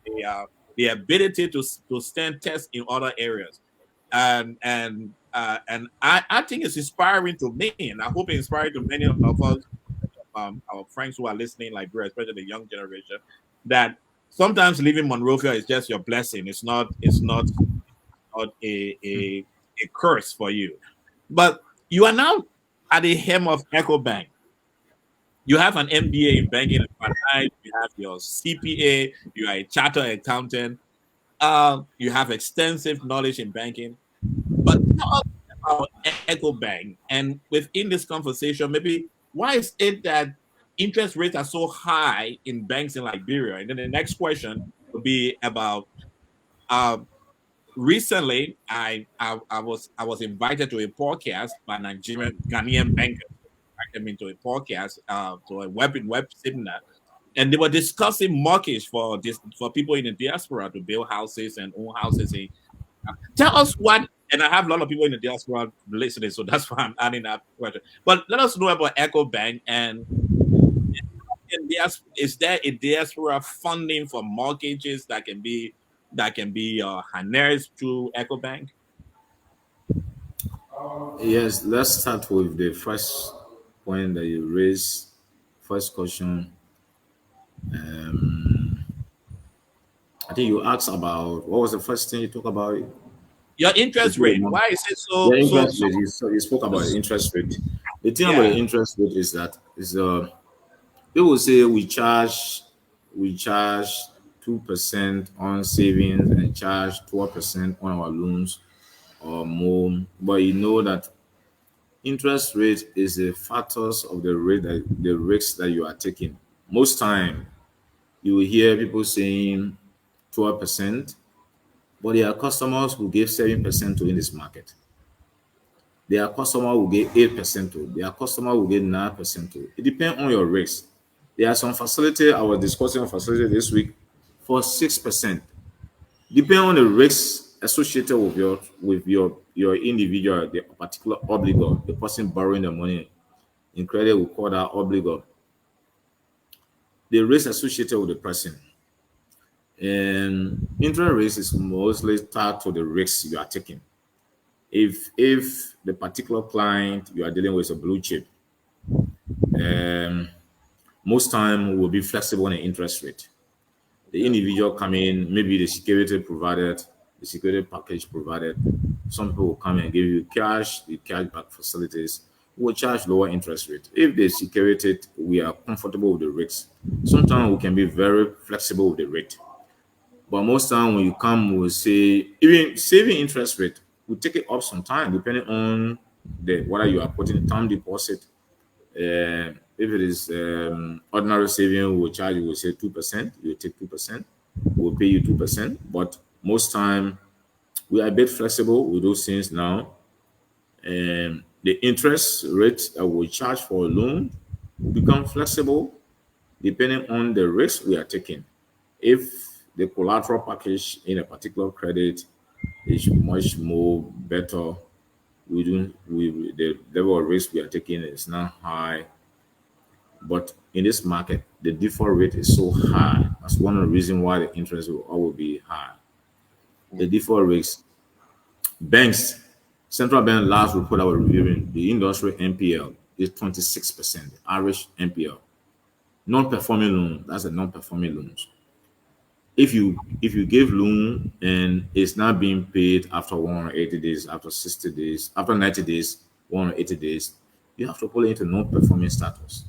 A: the ability to stand test in other areas. And I think it's inspiring to me, and I hope it's inspiring to many of us, our friends who are listening, like Bro, especially the young generation, that sometimes living Monrovia is just your blessing. It's not a curse for you. But you are now at the helm of Ecobank. You have an MBA in banking and finance. You have your CPA. You are a chartered accountant. You have extensive knowledge in banking. But tell us about Ecobank. And within this conversation, maybe why is it that interest rates are so high in banks in Liberia? And then the next question would be about uh, recently I was invited to a podcast by Nigerian Ghanaian bankers. Invited me to a podcast, to a web seminar, and they were discussing mortgage for this for people in the diaspora to build houses and own houses. Tell us what, and I have a lot of people in the diaspora listening, so that's why I'm adding that question. But let us know about Ecobank and is there a diaspora funding for mortgages that can be harnessed through Ecobank?
B: Yes, let's start with the first point that you raised. First question. I think you asked about what was the first thing you talked about?
A: Your
B: You
A: interest
B: put
A: rate.
B: among
A: Why is it
B: the
A: so
B: interest rate. You spoke about the interest rate. The thing about the
A: yeah.
B: interest rate is that is people say we charge 2% on savings and charge 12% on our loans or more. But you know that interest rate is a factors of the risks that you are taking. Most time you will hear people saying 12%, but there are customers who give 7% to in this market. There are customers who get 8% to. There are customers who get 9% to. It depends on your risk. There are some facility I was discussing a facility this week for 6%. Depending on the risks associated with your individual, the particular obligor, the person borrowing the money. In credit, we call that obligor. The risk associated with the person. And interest risk is mostly tied to the risks you are taking. If the particular client you are dealing with is a blue chip, um, most time will be flexible on the interest rate. The individual come in, maybe the security provided, the security package provided. Some people will come and give you cash, the cashback facilities will charge lower interest rate. If they security it, we are comfortable with the rates. Sometimes we can be very flexible with the rate. But most time when you come, we'll say even saving interest rate, we take it up some time depending on the whether you are putting time deposit. If it is ordinary saving, we'll charge you, we'll say 2%. You take 2%, we'll pay you 2%. But most time we are a bit flexible with those things now. And the interest rate that we charge for a loan will become flexible depending on the risk we are taking. If the collateral package in a particular credit is much more better, the level of risk we are taking is not high. But in this market, the default rate is so high. That's one of the reasons why the interest will always be high. The default rates, banks, central bank last report I was reviewing, the industry NPL is 26%, average NPL. Non-performing loan, that's a non-performing loans. If you give loan and it's not being paid after 180 days, after 60 days, after 90 days, 180 days, you have to put it into non-performing status.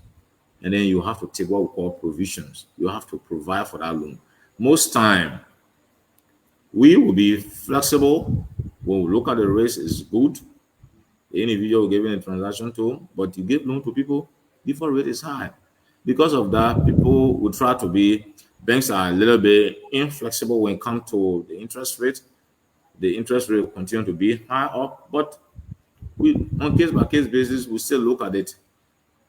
B: And then you have to take what we call provisions. You have to provide for that loan. Most time, we will be flexible when we look at the risk is good. The individual giving a transaction to, but you give loan to people, default rate is high. Because of that, people will try to be banks are a little bit inflexible when it comes to the interest rate. The interest rate will continue to be high up, but we on case by case basis, we still look at it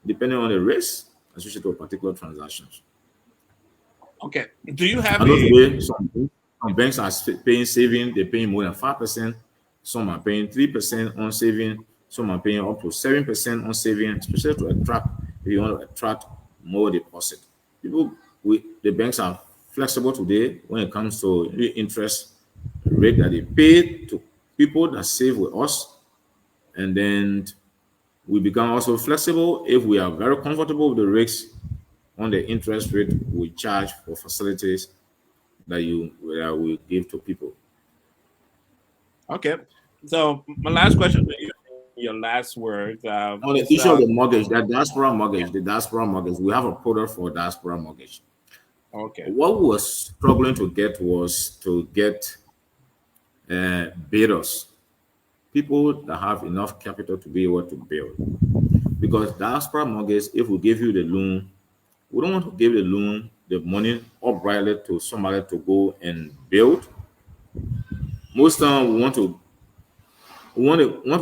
B: depending on the risk associated with particular transactions.
A: Okay. Do you have
B: I know
A: a
B: today some banks are paying saving, they're paying more than 5%. Some are paying 3% on saving. Some are paying up to 7% on saving, especially to attract if you want to attract more deposit. People, the banks are flexible today when it comes to the interest rate that they pay to people that save with us, and then we become also flexible if we are very comfortable with the rates on the interest rate we charge for facilities that we give to people.
A: okay? So my last question to you, your last words,
B: On the
A: is
B: issue of the mortgage, the diaspora mortgage, we have a product for diaspora mortgage.
A: okay.
B: What we were struggling to get was to get bidders, people that have enough capital to be able to build. Because diaspora mortgage, if we give you the loan, we don't want to give the loan, the money uprightly to somebody to go and build. Most time we want to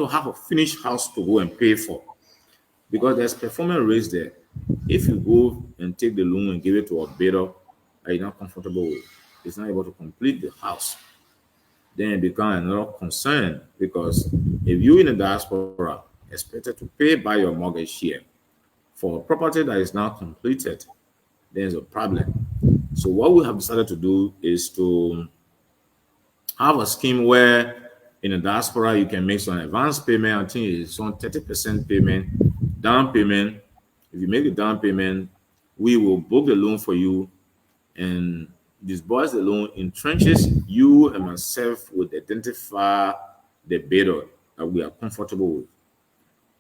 B: have a finished house to go and pay for because there's performance risk there. If you go and take the loan and give it to a bidder that you're not comfortable with, it's not able to complete the house, then it becomes another concern because if you in the diaspora expected to pay by your mortgage here for a property that is now completed, there's a problem. So what we have decided to do is to have a scheme where in the diaspora you can make some advance payment. I think it's on 30% payment, down payment. If you make the down payment, we will book the loan for you and disburse the loan in trenches. You and myself would identify the bidder that we are comfortable with.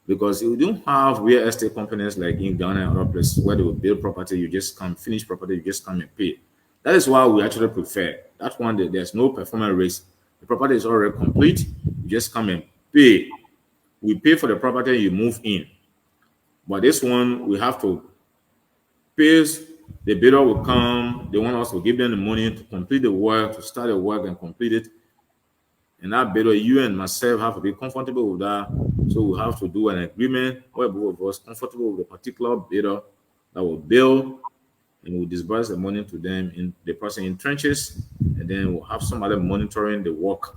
B: Because if you don't have real estate companies like in Ghana and other places where they will build property, you just come finish property, you just come and pay. That is why we actually prefer that one that there's no performance risk. The property is already complete, you just come and pay. We pay for the property, you move in. But this one, we have to pay. The bidder will come, they want us to give them the money to complete the work, to start the work and complete it. And that bidder, you and myself have to be comfortable with that. So we have to do an agreement where both of us comfortable with a particular bidder that will build and we'll disburse the money to them in the person in trenches, and then we'll have somebody monitoring the work.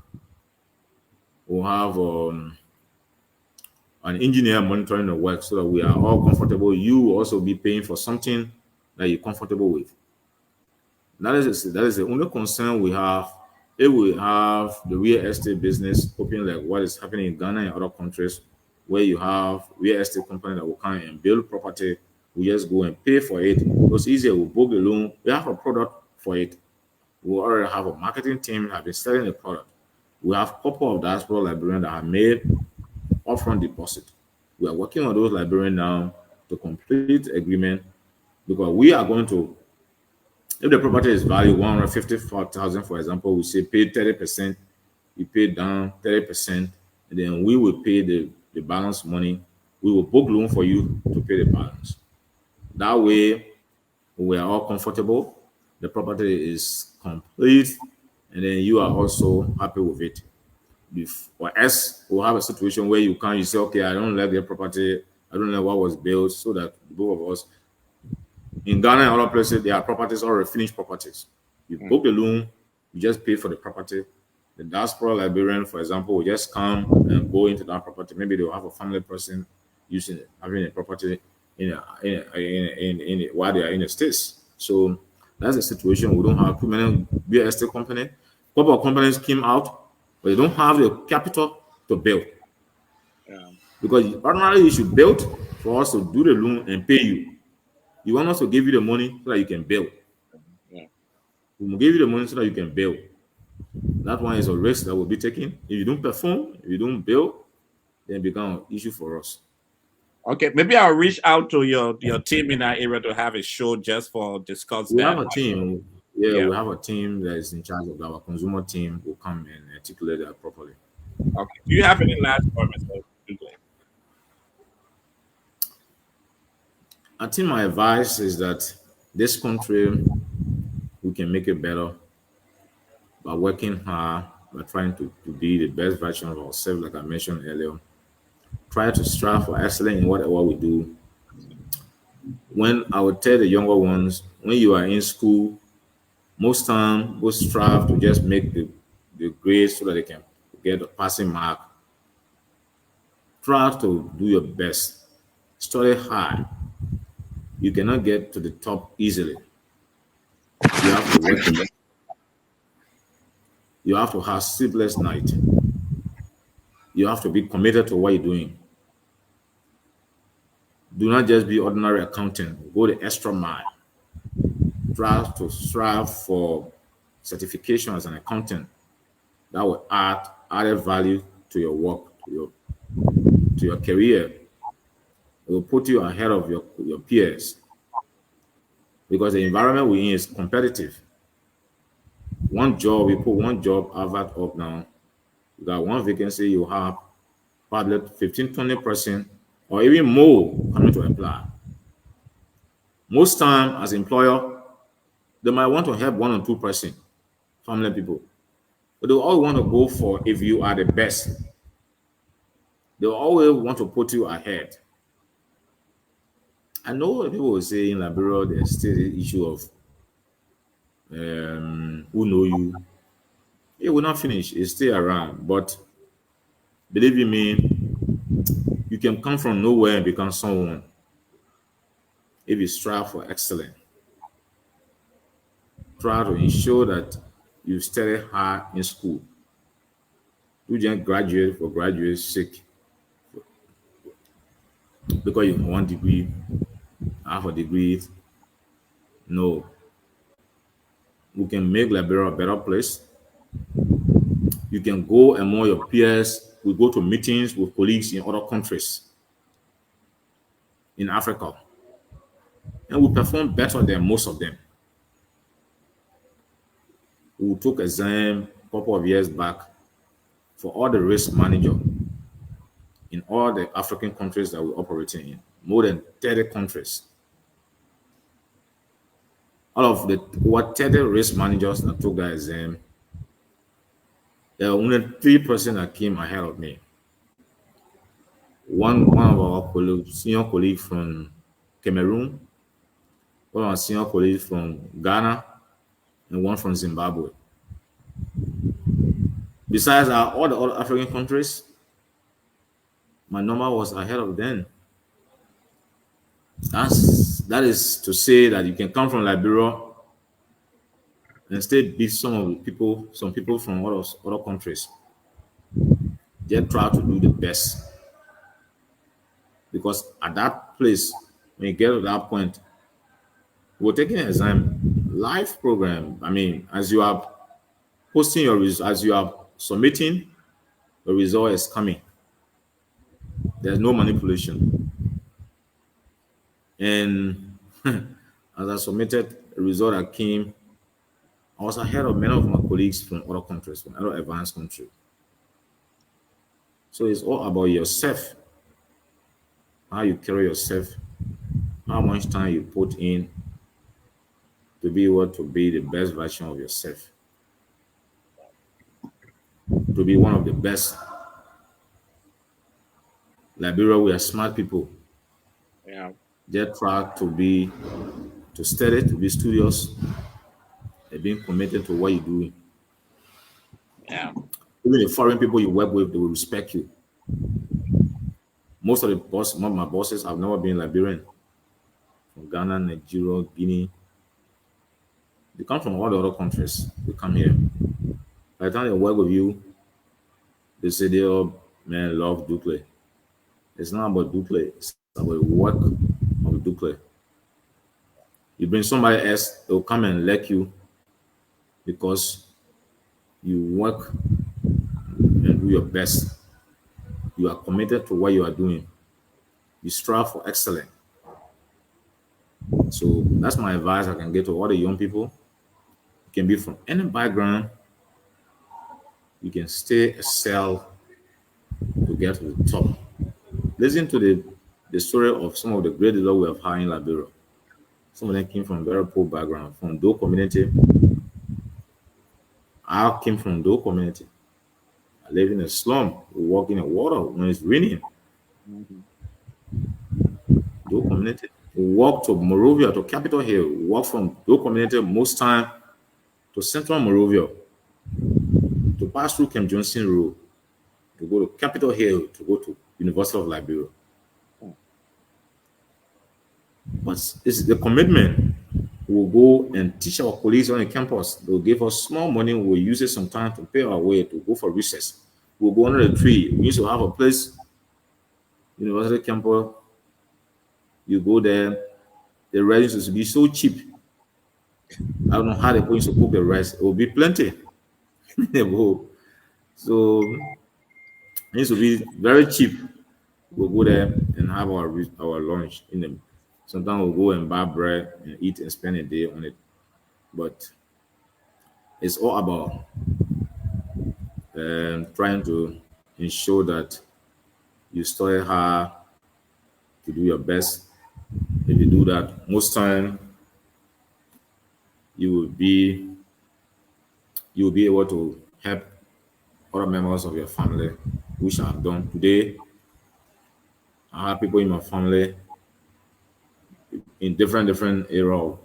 B: We'll have an engineer monitoring the work so that we are all comfortable. You will also be paying for something that you're comfortable with. That is the only concern we have. If we have the real estate business open like what is happening in Ghana and other countries, where you have real estate company that will come and build property, we just go and pay for it. It's easier. We book the loan. We have a product for it. We already have a marketing team that have been selling the product. We have a couple of diaspora librarians that have made upfront deposit. We are working on those librarians now to complete agreement because we are going to, if the property is valued 154,000, for example, we say pay 30%, we pay down 30%, and then we will pay the balance money. We will book loan for you to pay the balance. That way, we are all comfortable. The property is complete, and then you are also happy with it. For us, we'll have a situation where you say, okay, I don't like the property, I don't know what was built, so that both of us in Ghana and other places, there are properties already finished properties. You book the loan, you just pay for the property. The diaspora librarian, for example, will just come and go into that property. Maybe they'll have a family person having a property while they are in the States. So that's the situation. We don't have too many real estate company. A couple of companies came out, but they don't have the capital to build.
A: Yeah.
B: Because ordinarily you should build for us to do the loan and pay you. You want us to give you the money so that you can build.
A: Yeah.
B: We will give you the money so that you can build. That one is a risk that will be taken. If you don't perform, if you don't build, then it becomes an issue for us.
A: Okay, maybe I'll reach out to your team in that area to have a show just for discuss
B: We
A: that.
B: have a team. Yeah,
A: Yeah.
B: we have a team that is in charge of our consumer team will come and articulate that properly.
A: Okay. Do you have any last comments, Mr. Dukuly?
B: I think my advice is that this country, we can make it better by working hard, by trying to be the best version of ourselves, like I mentioned earlier. Try to strive for excellence in whatever we do. When I would tell the younger ones, when you are in school, most time go strive to just make the grades so that they can get a passing mark. Try to do your best. Study hard. You cannot get to the top easily. You have to work. You have to have sleepless night. You have to be committed to what you're doing. Do not just be ordinary accountant. Go the extra mile. Try to strive for certification as an accountant. That will add added value to your work, to your career. It will put you ahead of your peers because the environment we're in is competitive. We put one job advert up now. You got one vacancy, you have probably 15, 20% or even more coming to apply. Most time as employer, they might want to help 1 or 2% family people. But they always want to go for if you are the best. They always want to put you ahead. I know people will say in Liberia there's still the issue of who know you. It will not finish. It's still around. But believe you me, you can come from nowhere and become someone if you strive for excellence. Try to ensure that you study hard in school. You just graduate for graduate's sake because you have one degree, half a degree. No, we can make Liberia a better place. You can go among your peers. We go to meetings with colleagues in other countries in Africa, and we perform better than most of them. We took exam a couple of years back for all the risk manager in all the African countries that we operate in, more than 30 countries. All of the what 30 risk managers that took that exam, there were only 3 persons that came ahead of me. One of our colleagues, senior colleague from Cameroon, one of our senior colleagues from Ghana, and one from Zimbabwe. Besides all the other African countries, my number was ahead of them. That is to say that you can come from Liberia and still beat some people from other countries. Just try to do the best. Because at that place, when you get to that point, we're taking an exam live program. I mean, as you are posting as you are submitting, the result is coming. There's no manipulation. And as I submitted the result that came, I was ahead of many of my colleagues from other countries, from other advanced countries. So it's all about yourself, how you carry yourself, how much time you put in to be able to be the best version of yourself, to be one of the best. Liberia, we are smart people.
A: Yeah.
B: Just try to study, to be studious, and being committed to what you're doing.
A: Yeah.
B: Even the foreign people you work with, they will respect you. Most of my bosses have never been Liberian, from Ghana, Nigeria, Guinea. They come from all the other countries. They come here. By the time they work with you, they say they all man love Dukuly. It's not about Dukuly, it's about the work of Dukuly. You bring somebody else, they'll come and like you because you work and do your best. You are committed to what you are doing. You strive for excellence. So that's my advice I can give to all the young people. You can be from any background. You can stay excel to get to the top. Listen to the story of some of the great leaders we have had in Liberia. Some of them came from very poor background, from Doe community. I came from Doe community. I live in a slum. We walk in the water when it's raining.
A: Mhm.
B: Doe community. We walk to Morovia, to Capitol Hill. We walk from Doe community most time to Central Morovia, to pass through Kem Johnson Road, to go to Capitol Hill, to go to University of Liberia. But it's the commitment. We'll go and teach our colleagues on the campus. They'll give us small money. We'll use it some time to pay our way to go for research. We'll go under the tree. We used to have a place, university campus. You go there, the rice used to be so cheap. I don't know how they're going to cook the rice. It will be plenty. So it needs to be very cheap. We'll go there and have our lunch in them. Sometimes we'll go and buy bread and eat and spend a day on it. But it's all about trying to ensure that you study hard to do your best. If you do that, most time you will be able to help other members of your family, which I've done today. I have people in my family in different area of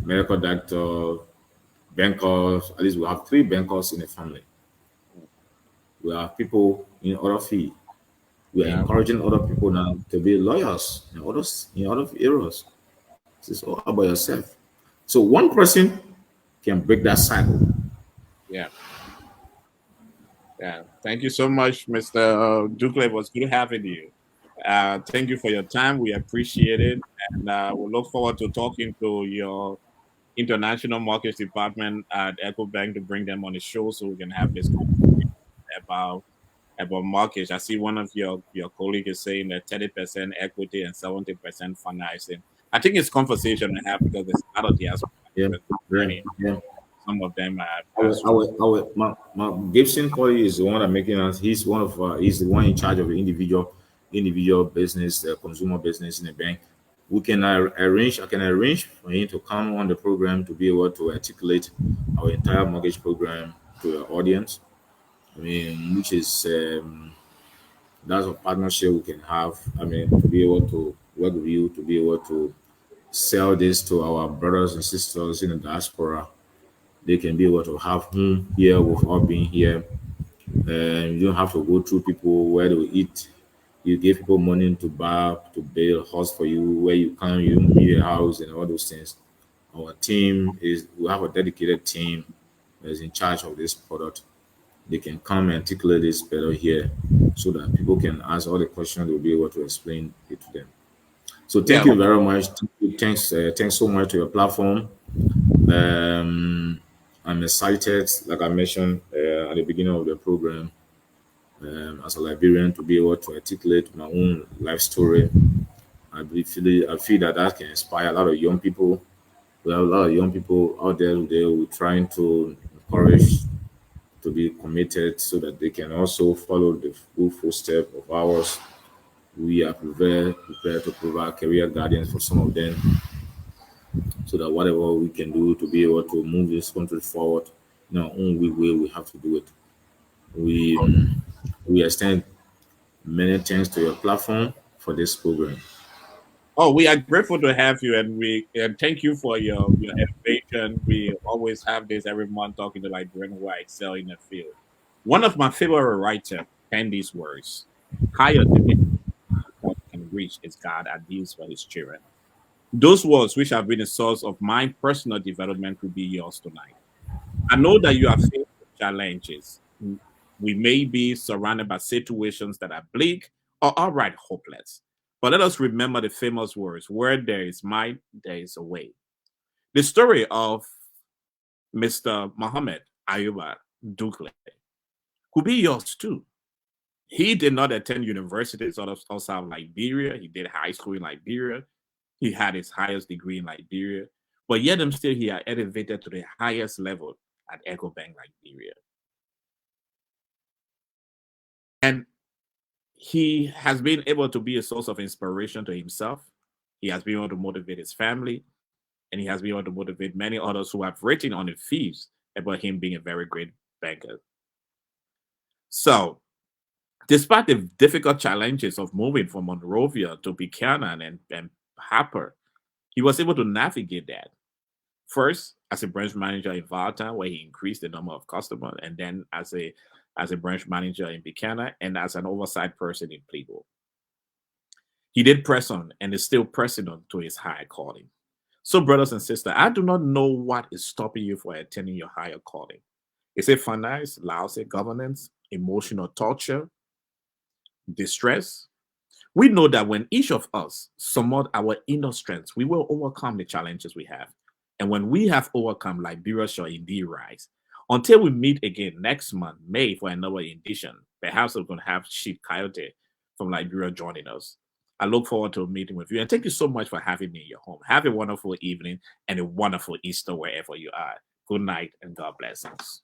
B: medical doctor, bankers. At least we have three bankers in the family. We have people in other field. We are
A: Yeah.
B: encouraging other people now to be lawyers in other areas. This is all about yourself. So one person can break that cycle.
A: Yeah. Yeah. Thank you so much, Mr. Dukuly. It was good having you. Thank you for your time. We appreciate it. And we look forward to talking to your international markets department at Ecobank to bring them on the show so we can have this conversation about markets. I see one of your colleagues is saying that 30% equity and 70% financing. I think it's conversation to have because there's a lot of diaspora
B: Yeah, yeah,
A: money.
B: yeah.
A: Some of them are
B: My Gibson Corey is the one that making us. He's one of. He's the one in charge of the individual business, consumer business in the bank. We can arrange. I can arrange for him to come on the program to be able to articulate our entire mortgage program to the audience. I mean, which is that's a partnership we can have. I mean, to be able to work with you, to be able to sell this to our brothers and sisters in the diaspora. They can be able to have home here without being here. And you don't have to go through people where they eat. You give people money to buy, to build a house for you, where you come, you need a house and all those things. Our team is, we have a dedicated team that is in charge of this product. They can come and articulate this better here so that people can ask all the questions, they'll be able to explain it to them. So thank
A: yeah.
B: you very much. Thanks so much to your platform. Um, I'm excited, like I mentioned at the beginning of the program, as a Liberian, to be able to articulate my own life story. I feel that that can inspire a lot of young people. We have a lot of young people out there today who are trying to encourage to be committed so that they can also follow the good footsteps of ours. We are prepared to provide career guidance for some of them so that whatever we can do to be able to move this country forward in our own way, we have to do it. We extend many thanks to your platform for this program.
A: Oh, we are grateful to have you, and we and thank you for your innovation. We always have this every month talking to Liberian who I excel in the field. One of my favorite writers penned these words: "Higher than any God can reach is God and deals for His children." Those words, which have been a source of my personal development, will be yours tonight. I know that you are faced with challenges. We may be surrounded by situations that are bleak or outright hopeless. But let us remember the famous words: where there is might, there is a way. The story of Mr. Mohammed Ayuba Dukuly could be yours too. He did not attend universities outside of Liberia. He did high school in Liberia. He had his highest degree in Liberia. But yet and still he had elevated to the highest level at Ecobank Liberia. And he has been able to be a source of inspiration to himself. He has been able to motivate his family, and he has been able to motivate many others who have written on the feeds about him being a very great banker. So, despite the difficult challenges of moving from Monrovia to Buchanan and Harper, he was able to navigate that. First, as a branch manager in Valta, where he increased the number of customers, and then as a branch manager in Buchanan, and as an oversight person in Pleadville. He did press on and is still pressing on to his higher calling. So, brothers and sisters, I do not know what is stopping you from attaining your higher calling. Is it finance, lousy governance, emotional torture, distress? We know that when each of us summon our inner strengths, we will overcome the challenges we have. And when we have overcome, Liberia shall indeed rise. Until we meet again next month, May, for another edition, perhaps we're going to have Sheep Coyote from Liberia joining us. I look forward to meeting with you. And thank you so much for having me in your home. Have a wonderful evening and a wonderful Easter wherever you are. Good night and God bless us.